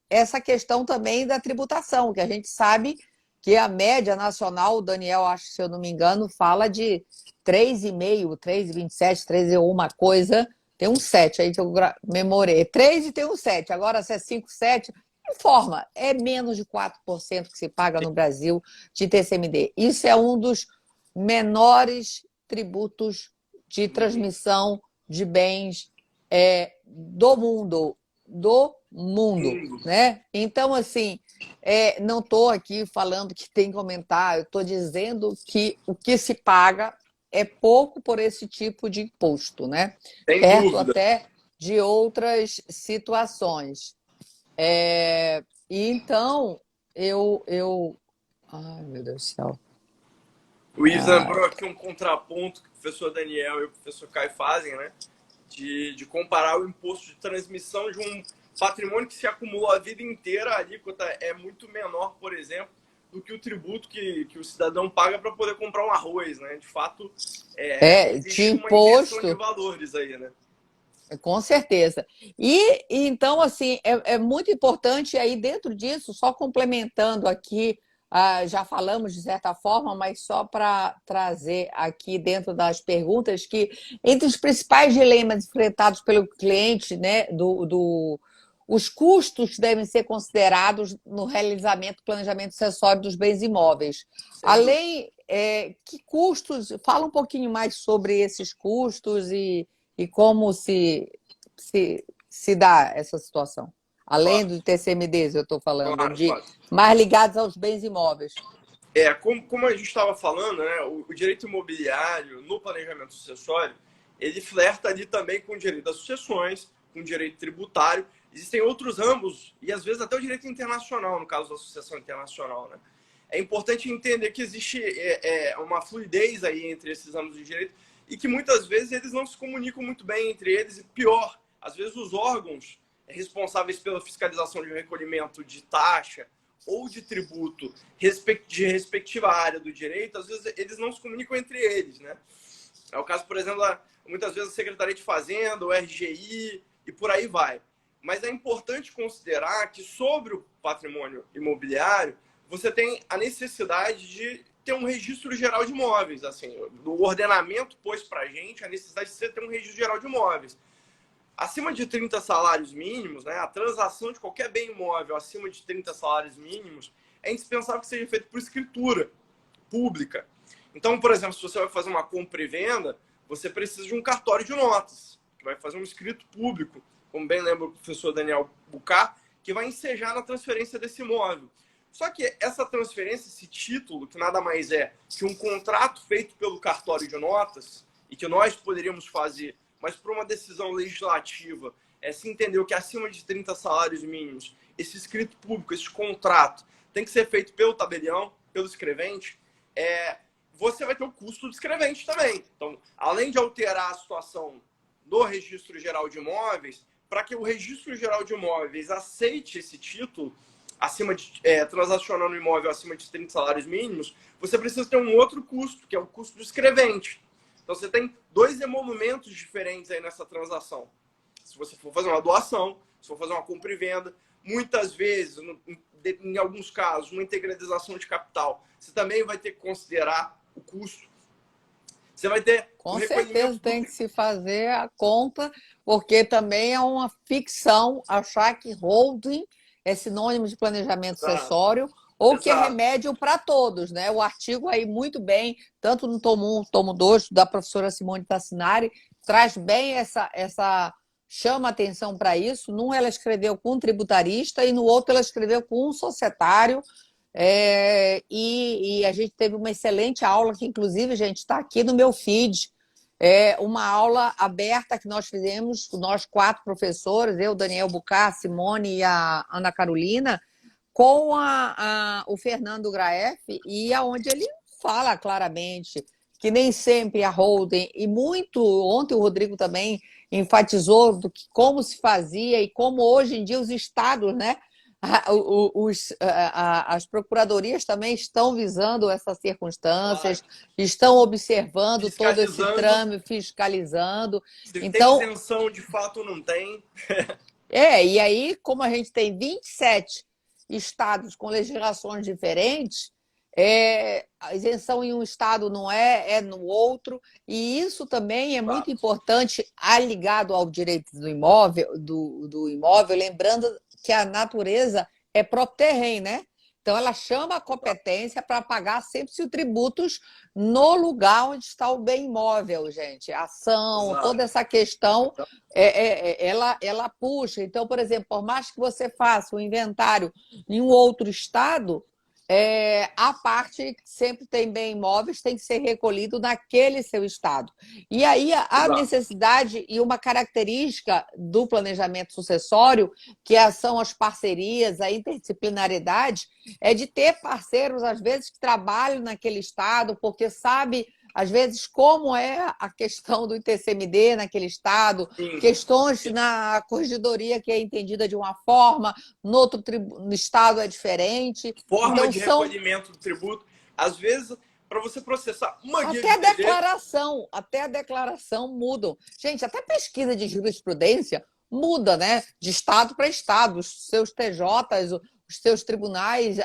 essa questão também da tributação, que a gente sabe que a média nacional, o Daniel, acho, se eu não me engano, fala de 3,5, 3,27, 3 e uma coisa, tem um 7 aí que eu memorei. 3 e tem um 7, agora se é 5, 7, informa, é menos de 4% que se paga no Brasil de TCMD. Isso é um dos menores tributos de transmissão de bens do mundo, né? Então, assim, não estou aqui falando que tem que aumentar, eu estou dizendo que o que se paga é pouco por esse tipo de imposto, né? Sem perto dúvida. Até de outras situações. E então, ai, meu Deus do céu. O Ives lembrou aqui um contraponto que o professor Daniel e o professor Caio fazem, né? De comparar o imposto de transmissão patrimônio que se acumulou a vida inteira, a alíquota é muito menor, por exemplo, do que o tributo que o cidadão paga para poder comprar um arroz, né? De fato, De existe uma inversão de imposto. valores aí, né? Com certeza. Então, assim, é muito importante aí dentro disso, só complementando aqui, já falamos de certa forma, mas só para trazer aqui dentro das perguntas que entre os principais dilemas enfrentados pelo cliente, né, os custos devem ser considerados no realizamento do planejamento acessório dos bens imóveis. Sem dúvida. Além, que custos? Fala um pouquinho mais sobre esses custos e como se dá essa situação. Além Claro, do TCMDs, eu estou falando, claro, de claro. mais ligados aos bens imóveis. Como a gente estava falando, né, o direito imobiliário no planejamento sucessório, ele flerta ali também com o direito das sucessões, com o direito tributário. Existem outros ramos, e às vezes até o direito internacional, no caso da sucessão internacional. Né? É importante entender que existe uma fluidez aí entre esses ramos de direito e que muitas vezes eles não se comunicam muito bem entre eles, e pior, às vezes os órgãos responsáveis pela fiscalização de recolhimento de taxa ou de tributo de respectiva área do direito, às vezes eles não se comunicam entre eles, né? É o caso, por exemplo, muitas vezes a Secretaria de Fazenda, o RGI e por aí vai. Mas é importante considerar que sobre o patrimônio imobiliário, você tem a necessidade de ter um registro geral de imóveis. Assim, o ordenamento pôs para a gente a necessidade de você ter um registro geral de imóveis. Acima de 30 salários mínimos, né, a transação de qualquer bem imóvel acima de 30 salários mínimos é indispensável que seja feito por escritura pública. Então, por exemplo, se você vai fazer uma compra e venda, você precisa de um cartório de notas, que vai fazer um escrito público, como bem lembra o professor Daniel Bucar, que vai ensejar na transferência desse imóvel. Só que essa transferência, esse título, que nada mais é que um contrato feito pelo cartório de notas, e que nós poderíamos fazer, mas por uma decisão legislativa, se entendeu que acima de 30 salários mínimos, esse escrito público, esse contrato, tem que ser feito pelo tabelião, pelo escrevente, você vai ter o custo do escrevente também. Então, além de alterar a situação do Registro Geral de Imóveis, para que o Registro Geral de Imóveis aceite esse título, transacionando o imóvel acima de 30 salários mínimos, você precisa ter um outro custo, que é o custo do escrevente. Então, você tem dois emolumentos diferentes aí nessa transação. Se você for fazer uma doação, se for fazer uma compra e venda, muitas vezes, em alguns casos, uma integralização de capital, você também vai ter que considerar o custo. Você vai ter Com certeza tem que se fazer a conta, porque também é uma ficção achar que holding é sinônimo de planejamento sucessório ou que é remédio para todos, né? O artigo aí muito bem, tanto no tomo 1, tomo 2, da professora Simone Tassinari, traz bem chama atenção para isso. Num ela escreveu com um tributarista e no outro ela escreveu com um societário. E a gente teve uma excelente aula, que inclusive, gente, está aqui no meu feed. Uma aula aberta que nós fizemos, nós 4 professores, eu, Daniel Bucar, Simone e a Ana Carolina, com o Fernando Graef, e aonde ele fala claramente que nem sempre a holding, e muito, ontem o Rodrigo também enfatizou do que, como se fazia e como hoje em dia os estados, né? As procuradorias também estão visando essas circunstâncias, estão observando todo esse trâmite, fiscalizando. Se tem Então, isenção, de fato, não tem. e aí, como a gente tem 27 estados com legislações diferentes, a isenção em um estado não é no outro, e isso também é muito importante, ligado ao direito do imóvel, do imóvel, lembrando que a natureza é próprio terreno, né? Então, ela chama a competência para pagar sempre os tributos no lugar onde está o bem imóvel, gente. A ação, toda essa questão, ela puxa. Então, por exemplo, por mais que você faça o inventário em um outro estado, a parte que sempre tem bem imóveis tem que ser recolhido naquele seu estado. E aí a necessidade e uma característica do planejamento sucessório, que são as parcerias, a interdisciplinariedade, é de ter parceiros, às vezes, que trabalham naquele estado, porque sabe às vezes, como é a questão do ITCMD naquele estado, Sim. questões na corregedoria que é entendida de uma forma, no estado é diferente. Forma Então, de são recolhimento do tributo. Às vezes, para você processar uma guia até de DD, a declaração mudam. Gente, até pesquisa de jurisprudência muda, né? De estado para estado. Os seus TJs, os seus tribunais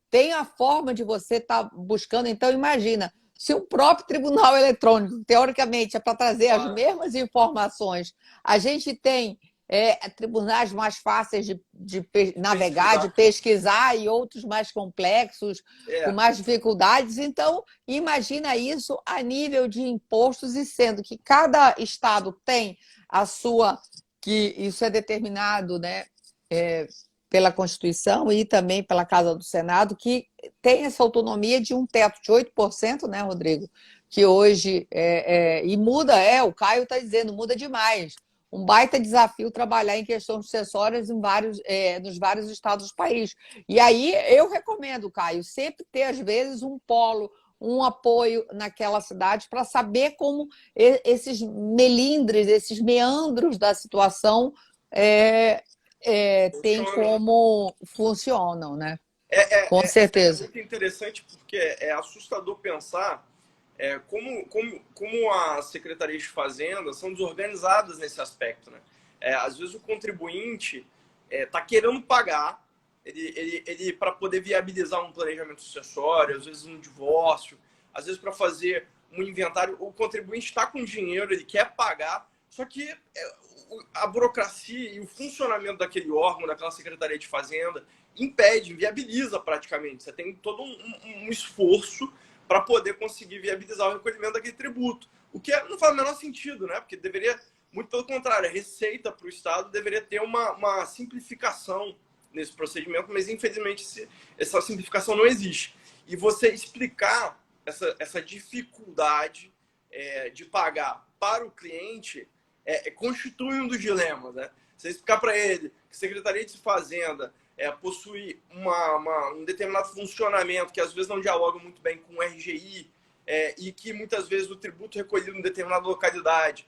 têm a forma de você estar buscando. Então, imagina, se o próprio tribunal eletrônico, teoricamente, é para trazer as mesmas informações, a gente tem tribunais mais fáceis de navegar, de pesquisar, e outros mais complexos, com mais dificuldades. Então, imagina isso a nível de impostos, e sendo que cada estado tem a sua, que isso é determinado, né, pela Constituição e também pela Casa do Senado, que tem essa autonomia de um teto de 8%, né, Rodrigo? Que hoje, e muda, o Caio está dizendo, muda demais. Um baita desafio trabalhar em questões sucessórias nos vários estados do país. E aí eu recomendo, Caio, sempre ter, às vezes, um polo, um apoio naquela cidade para saber como esses melindres, esses meandros da situação tem como funcionam, né? Com É certeza. muito interessante porque é assustador pensar como as secretarias de Fazenda são desorganizadas nesse aspecto, né? Às vezes o contribuinte está querendo pagar, ele para poder viabilizar um planejamento sucessório, às vezes um divórcio, às vezes para fazer um inventário, o contribuinte está com dinheiro, ele quer pagar, só que a burocracia e o funcionamento daquele órgão, daquela secretaria de Fazenda, impede, viabiliza praticamente. Você tem todo um esforço para poder conseguir viabilizar o recolhimento daquele tributo. O que não faz o menor sentido, né? Porque deveria, muito pelo contrário, a receita para o Estado deveria ter uma simplificação nesse procedimento, mas infelizmente essa simplificação não existe. E você explicar essa dificuldade de pagar para o cliente constitui um dos dilemas, né? Você explicar para ele que a Secretaria de Fazenda possui um determinado funcionamento que às vezes não dialoga muito bem com o RGI e que muitas vezes o tributo recolhido em determinada localidade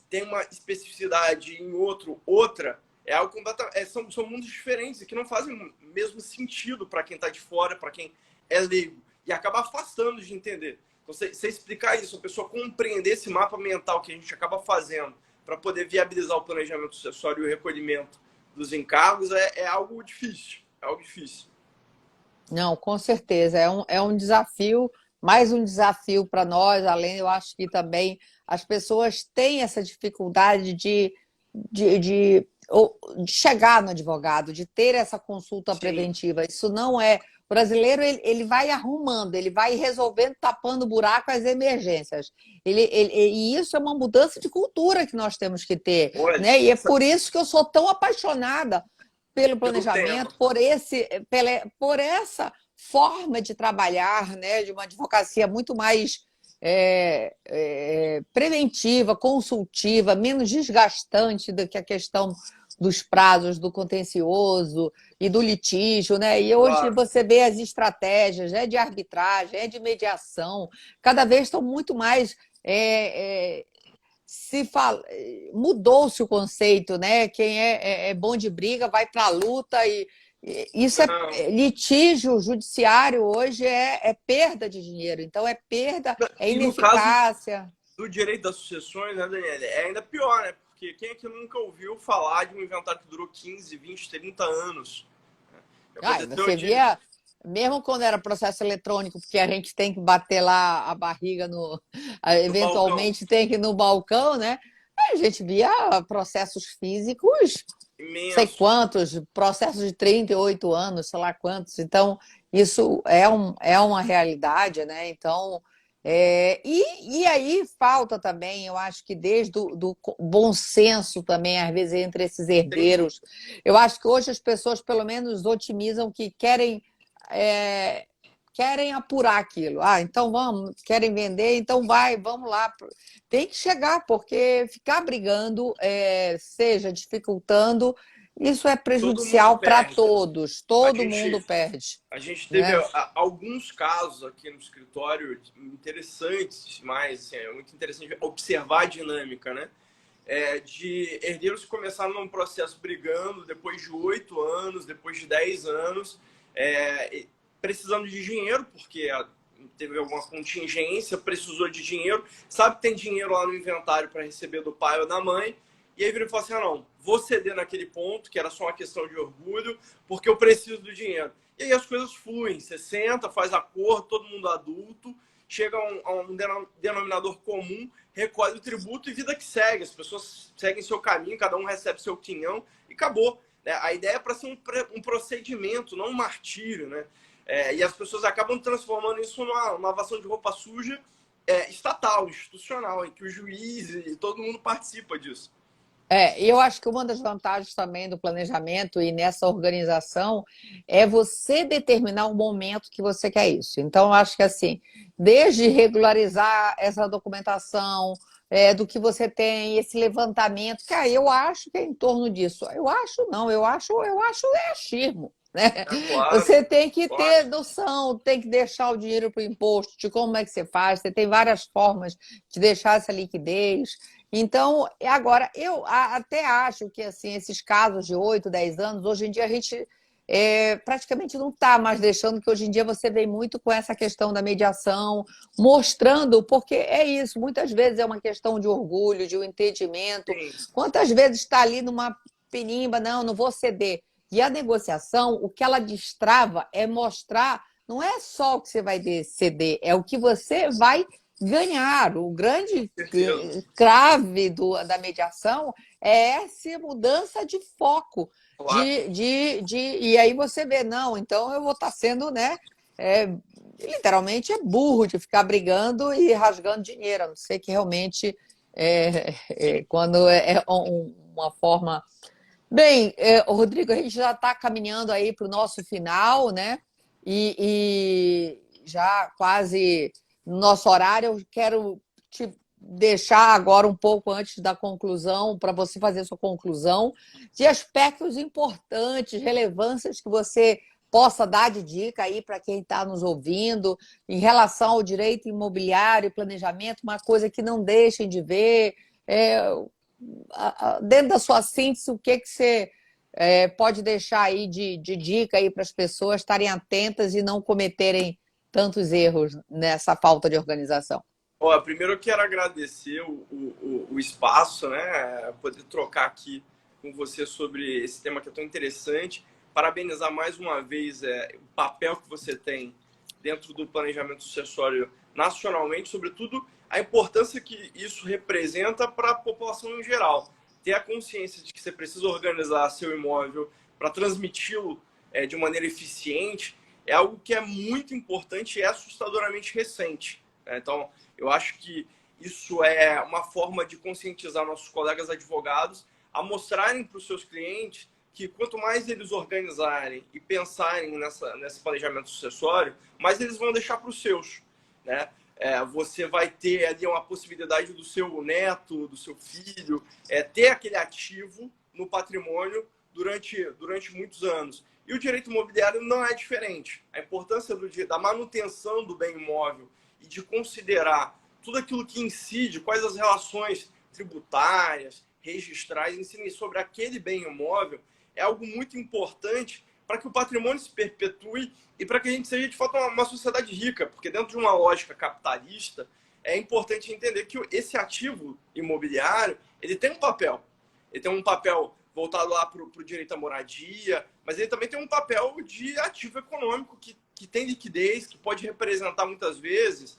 tem uma especificidade em outra, algo são mundos diferentes e que não fazem o mesmo sentido para quem está de fora, para quem é leigo, e acaba afastando de entender. Então, você explicar isso, a pessoa compreender esse mapa mental que a gente acaba fazendo para poder viabilizar o planejamento sucessório e o recolhimento dos encargos é algo difícil. É algo difícil. Não, com certeza. É um desafio, mais um desafio para nós, além, eu acho que também as pessoas têm essa dificuldade de chegar no advogado, de ter essa consulta Sim. preventiva. Isso não é. O brasileiro ele vai arrumando, ele vai resolvendo, tapando buraco as emergências. E isso é uma mudança de cultura que nós temos que ter. Olha, Né? E é por isso que eu sou tão apaixonada pelo pelo planejamento, tema. por essa forma de trabalhar, né? De uma advocacia muito mais preventiva, consultiva, menos desgastante do que a questão dos prazos, do contencioso e do litígio, né? E hoje Claro. você vê as estratégias de arbitragem, de mediação, cada vez estão muito mais mudou-se o conceito, né? Quem é bom de briga vai para a luta, e isso litígio judiciário hoje é perda de dinheiro, então é perda, é E no caso ineficácia. do direito das sucessões, né, Daniela? É ainda pior, né? Porque quem aqui nunca ouviu falar de um inventário que durou 15, 20, 30 anos? Você via, mesmo quando era processo eletrônico, porque a gente tem que bater lá a barriga eventualmente balcão. tem que ir no balcão, né? A gente via processos físicos, sei Imenso. quantos, processos de 38 anos, sei lá quantos. Então, isso é uma realidade, né? Então, e aí falta também, eu acho que desde do bom senso também, às vezes, entre esses herdeiros. Eu acho que hoje as pessoas, pelo menos, otimizam que querem apurar aquilo. Ah, então vamos, querem vender, então vamos lá. Tem que chegar, porque ficar brigando, seja dificultando, Isso é Todo mundo prejudicial para perde. todos, A todo mundo gente, perde, a gente teve né? alguns casos aqui no escritório interessantes, mas assim, é muito interessante observar a dinâmica, né? De herdeiros que começaram num processo brigando depois de 8 anos, depois de 10 anos, precisando de dinheiro, porque teve alguma contingência, precisou de dinheiro, sabe que tem dinheiro lá no inventário para receber do pai ou da mãe, e aí vira e fala assim: não, vou ceder naquele ponto, que era só uma questão de orgulho, porque eu preciso do dinheiro. E aí as coisas fluem, você senta, faz acordo, todo mundo adulto, chega a um denominador comum, recolhe o tributo e vida que segue. As pessoas seguem seu caminho, cada um recebe seu quinhão e acabou. A ideia é para ser um procedimento, não um martírio, né? E as pessoas acabam transformando isso numa lavação de roupa suja estatal, institucional, em que o juiz e todo mundo participa disso. E eu acho que uma das vantagens também do planejamento e nessa organização é você determinar o momento que você quer isso. Então, eu acho que assim, desde regularizar essa documentação, do que você tem, esse levantamento, que aí eu acho que é em torno disso. Eu acho não, eu acho é achismo. Né? Claro, Você tem que ter claro. noção, tem que deixar o dinheiro para o imposto, de como é que você faz, você tem várias formas de deixar essa liquidez. Então, agora, eu até acho que assim, esses casos de 8, 10 anos, hoje em dia a gente praticamente não está mais deixando, que hoje em dia você vem muito com essa questão da mediação, mostrando, porque é isso, muitas vezes é uma questão de orgulho, de um entendimento. Sim, Quantas vezes está ali numa penimba, não vou ceder. E a negociação, o que ela destrava é mostrar, não é só o que você vai ceder, é o que você vai ganhar. O grande certeza. crave da mediação é essa mudança de foco. Claro. E aí você vê, não, então eu vou estar sendo, né? É, literalmente é burro de ficar brigando e rasgando dinheiro, a não ser que realmente quando uma forma. Bem, Rodrigo, a gente já está caminhando aí para o nosso final, né? E já quase no nosso horário, eu quero te deixar agora um pouco antes da conclusão, para você fazer sua conclusão, de aspectos importantes, relevâncias que você possa dar de dica aí para quem está nos ouvindo, em relação ao direito imobiliário e planejamento, uma coisa que não deixem de ver. É, dentro da sua síntese, o que você pode deixar aí de dica aí para as pessoas estarem atentas e não cometerem tantos erros nessa falta de organização? Primeiro eu quero agradecer o espaço, né? Poder trocar aqui com você sobre esse tema que é tão interessante. Parabenizar mais uma vez o papel que você tem dentro do planejamento sucessório nacionalmente, sobretudo a importância que isso representa para a população em geral. Ter a consciência de que você precisa organizar seu imóvel para transmiti-lo de maneira eficiente é algo que é muito importante e é assustadoramente recente. Então, eu acho que isso é uma forma de conscientizar nossos colegas advogados a mostrarem para os seus clientes que quanto mais eles organizarem e pensarem nesse planejamento sucessório, mais eles vão deixar para os seus, né? Você vai ter ali uma possibilidade do seu neto, do seu filho, ter aquele ativo no patrimônio durante muitos anos. E o direito imobiliário não é diferente. A importância da manutenção do bem imóvel e de considerar tudo aquilo que incide, quais as relações tributárias, registrais, incidem sobre aquele bem imóvel, é algo muito importante para que o patrimônio se perpetue e para que a gente seja, de fato, uma sociedade rica, porque dentro de uma lógica capitalista, é importante entender que esse ativo imobiliário, ele tem um papel. Ele tem um papel voltado lá para o direito à moradia, mas ele também tem um papel de ativo econômico que tem liquidez, que pode representar muitas vezes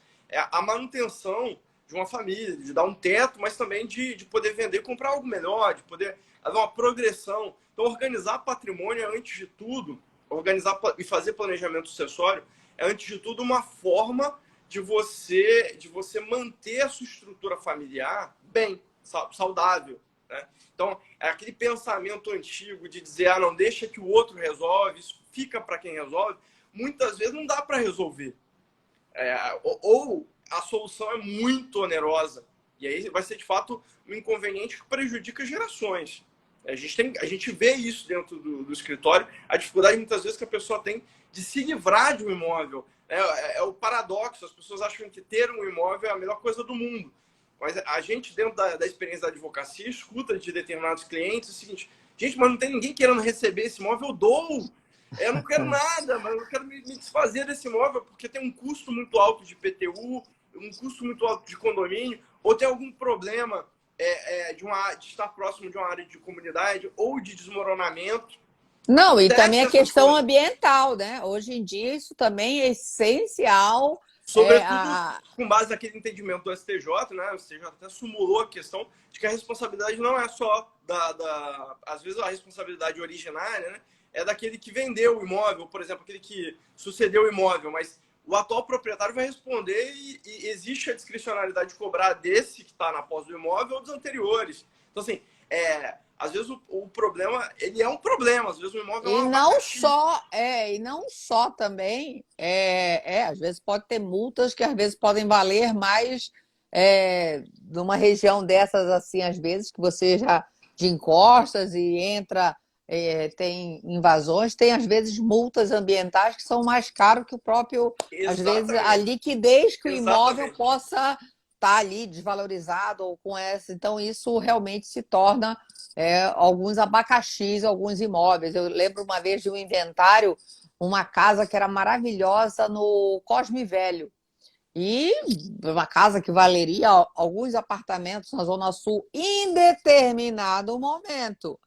a manutenção de uma família, de dar um teto, mas também de poder vender, comprar algo melhor, de poder haver uma progressão. Então, organizar patrimônio é, antes de tudo, organizar e fazer planejamento sucessório é, antes de tudo, uma forma de você manter a sua estrutura familiar bem, saudável. Né? Então, é aquele pensamento antigo de dizer, não, deixa que o outro resolve, isso fica para quem resolve, muitas vezes não dá para resolver. Ou a solução é muito onerosa. E aí vai ser, de fato, um inconveniente que prejudica gerações. A gente vê isso dentro do escritório, a dificuldade muitas vezes que a pessoa tem de se livrar de um imóvel. É o paradoxo, as pessoas acham que ter um imóvel é a melhor coisa do mundo. Mas a gente, dentro da experiência da advocacia, escuta de determinados clientes o seguinte: gente, mas não tem ninguém querendo receber esse imóvel, eu dou. Eu não quero nada, mas eu quero me desfazer desse imóvel porque tem um custo muito alto de IPTU, um custo muito alto de condomínio, ou tem algum problema de estar próximo de uma área de comunidade ou de desmoronamento. Não, e também a Acontece essas questão coisas. ambiental, né? Hoje em dia isso também é essencial. Sobretudo com base naquele entendimento do STJ, né? O STJ até simulou a questão de que a responsabilidade não é só às vezes a responsabilidade originária, né? É daquele que vendeu o imóvel, por exemplo, aquele que sucedeu o imóvel, mas o atual proprietário vai responder e existe a discricionalidade de cobrar desse que está na posse do imóvel ou dos anteriores. Então, assim, às vezes o problema, ele é um problema, às vezes o imóvel é E um não abacaxi. só, e não só também, às vezes pode ter multas que às vezes podem valer mais numa região dessas assim, às vezes, que você já de encostas e entra, tem invasões, tem às vezes multas ambientais que são mais caras que o próprio, às vezes, a Exatamente, liquidez que o imóvel exatamente. possa estar ali desvalorizado ou com essa. Então, isso realmente se torna alguns abacaxis, alguns imóveis. Eu lembro uma vez de um inventário, uma casa que era maravilhosa no Cosme Velho. E uma casa que valeria alguns apartamentos na Zona Sul em determinado momento.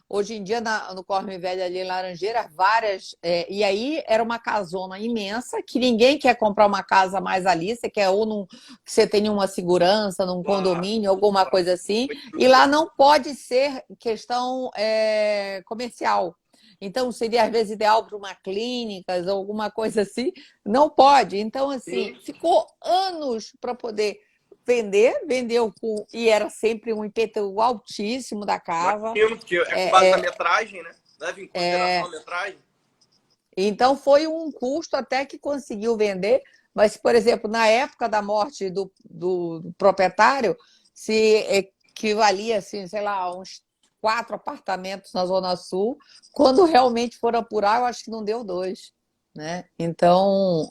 Hoje em dia, no Corme Velho ali em Laranjeira, várias. E aí era uma casona imensa, que ninguém quer comprar uma casa mais ali, você quer que você tenha uma segurança num Claro, condomínio, alguma claro. coisa assim, Sem e dúvida. lá não pode ser questão comercial. Então, seria às vezes ideal para uma clínica ou alguma coisa assim, não pode. Então, assim, Sim, ficou anos para poder vendeu e era sempre um IPTU altíssimo da casa. imagino, porque é com base É, na é, metragem, né? Leva em consideração a é, metragem. então foi um custo até que conseguiu vender, mas, por exemplo, na época da morte do proprietário, se equivalia, assim, sei lá, a uns 4 apartamentos na Zona Sul. Quando realmente foram apurar, eu acho que não deu 2, né? Então,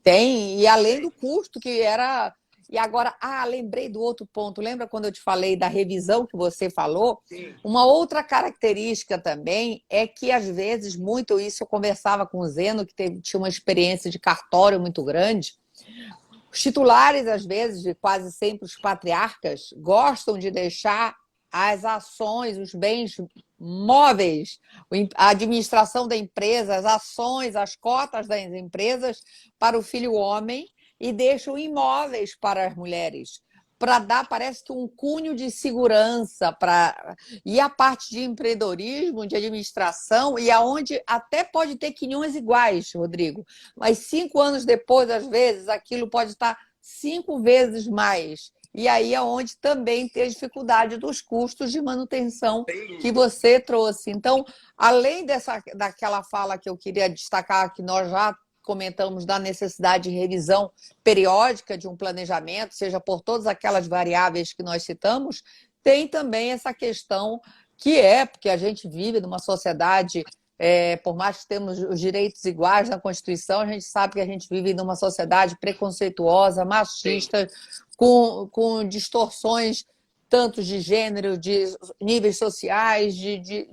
tem, e além do custo que era. E agora, lembrei do outro ponto. Lembra quando eu te falei da revisão que você falou? Sim, Uma outra característica também é que, às vezes, muito isso eu conversava com o Zeno, que tinha uma experiência de cartório muito grande. Os titulares, às vezes, de quase sempre os patriarcas, gostam de deixar as ações, os bens móveis, a administração da empresa, as ações, as cotas das empresas para o filho homem e deixam imóveis para as mulheres, para dar, parece que um cunho de segurança para e a parte de empreendedorismo, de administração, e aonde até pode ter quinhões iguais, Rodrigo, mas 5 anos depois, às vezes, aquilo pode estar 5 vezes mais. E aí é onde também tem a dificuldade dos custos de manutenção sem que dúvida. você trouxe. Então, além daquela fala que eu queria destacar, que nós já comentamos da necessidade de revisão periódica de um planejamento, seja por todas aquelas variáveis que nós citamos, tem também essa questão porque a gente vive numa sociedade, por mais que temos os direitos iguais na Constituição, a gente sabe que a gente vive numa sociedade preconceituosa, Sim, machista, com distorções tanto de gênero, de níveis sociais,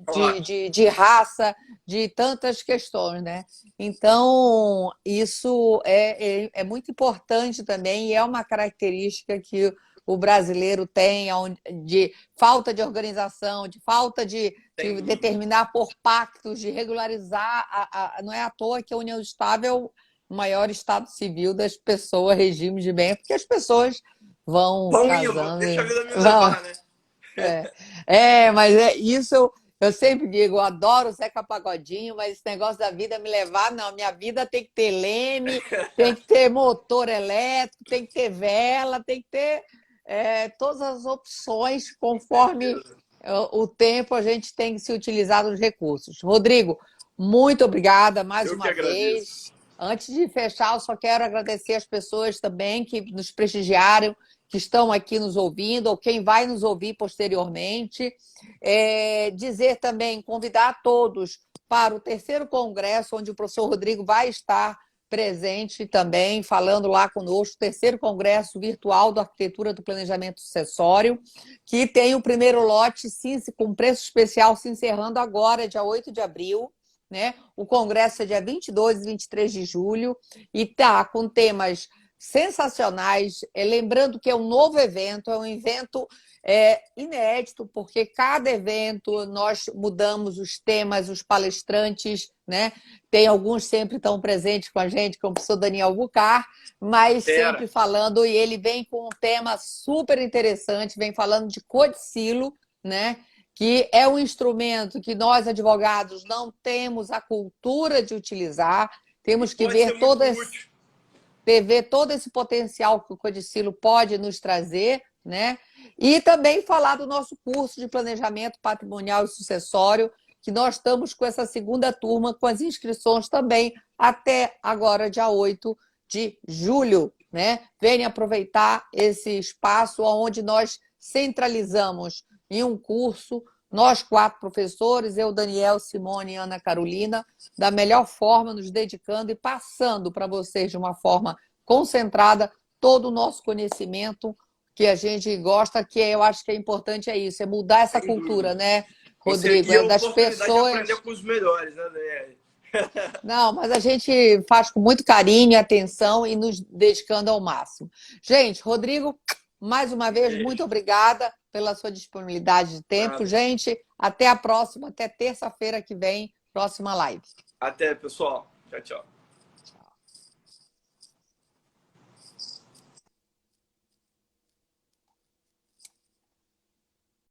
claro. de raça, de tantas questões, né? Então, isso é muito importante também e é uma característica que o brasileiro tem de falta de organização, de falta Sem de dúvida. determinar por pactos, de regularizar. Não é à toa que a união estável é o maior estado civil das pessoas, regime de bem, porque as pessoas vão Vão indo, casando. deixa a vida me Vão, levar, né? é, mas isso. Eu sempre digo, eu adoro o Zeca Pagodinho, mas esse negócio da vida me levar, não. Minha vida tem que ter leme, tem que ter motor elétrico, tem que ter vela, tem que ter todas as opções Com conforme certeza. o tempo a gente tem que se utilizar dos recursos. Rodrigo, muito obrigada mais Eu que uma agradeço. vez. Antes de fechar, eu só quero agradecer as pessoas também que nos prestigiaram, que estão aqui nos ouvindo, ou quem vai nos ouvir posteriormente. Dizer também, convidar todos para o terceiro congresso, onde o professor Rodrigo vai estar presente também, falando lá conosco, terceiro congresso virtual da arquitetura do planejamento sucessório, que tem o primeiro lote com preço especial se encerrando agora, dia 8 de abril, né? O congresso é dia 22 e 23 de julho, e está com temas sensacionais. Lembrando que é um novo evento, é um evento inédito, porque cada evento nós mudamos os temas, os palestrantes, né? Tem alguns sempre estão presentes com a gente, como o professor Daniel Bucar, mas sempre falando, e ele vem com um tema super interessante, vem falando de codicilo, né? Que é um instrumento que nós, advogados, não temos a cultura de utilizar, temos que ver todo esse potencial que o codicilo pode nos trazer, né? E também falar do nosso curso de planejamento patrimonial e sucessório, que nós estamos com essa segunda turma, com as inscrições também até agora, dia 8 de julho, né? Venham aproveitar esse espaço onde nós centralizamos em um curso, nós 4 professores, eu, Daniel, Simone e Ana Carolina, da melhor forma, nos dedicando e passando para vocês de uma forma concentrada todo o nosso conhecimento que a gente gosta, que eu acho que é importante, é isso, é mudar essa cultura, né, Rodrigo? É das pessoas. De aprender com os melhores, né, Daniel? Não, mas a gente faz com muito carinho e atenção e nos dedicando ao máximo. Gente, Rodrigo, mais uma vez, muito obrigada pela sua disponibilidade de tempo. Gente, até a próxima, até terça-feira que vem, próxima live. Até, pessoal. Tchau, tchau.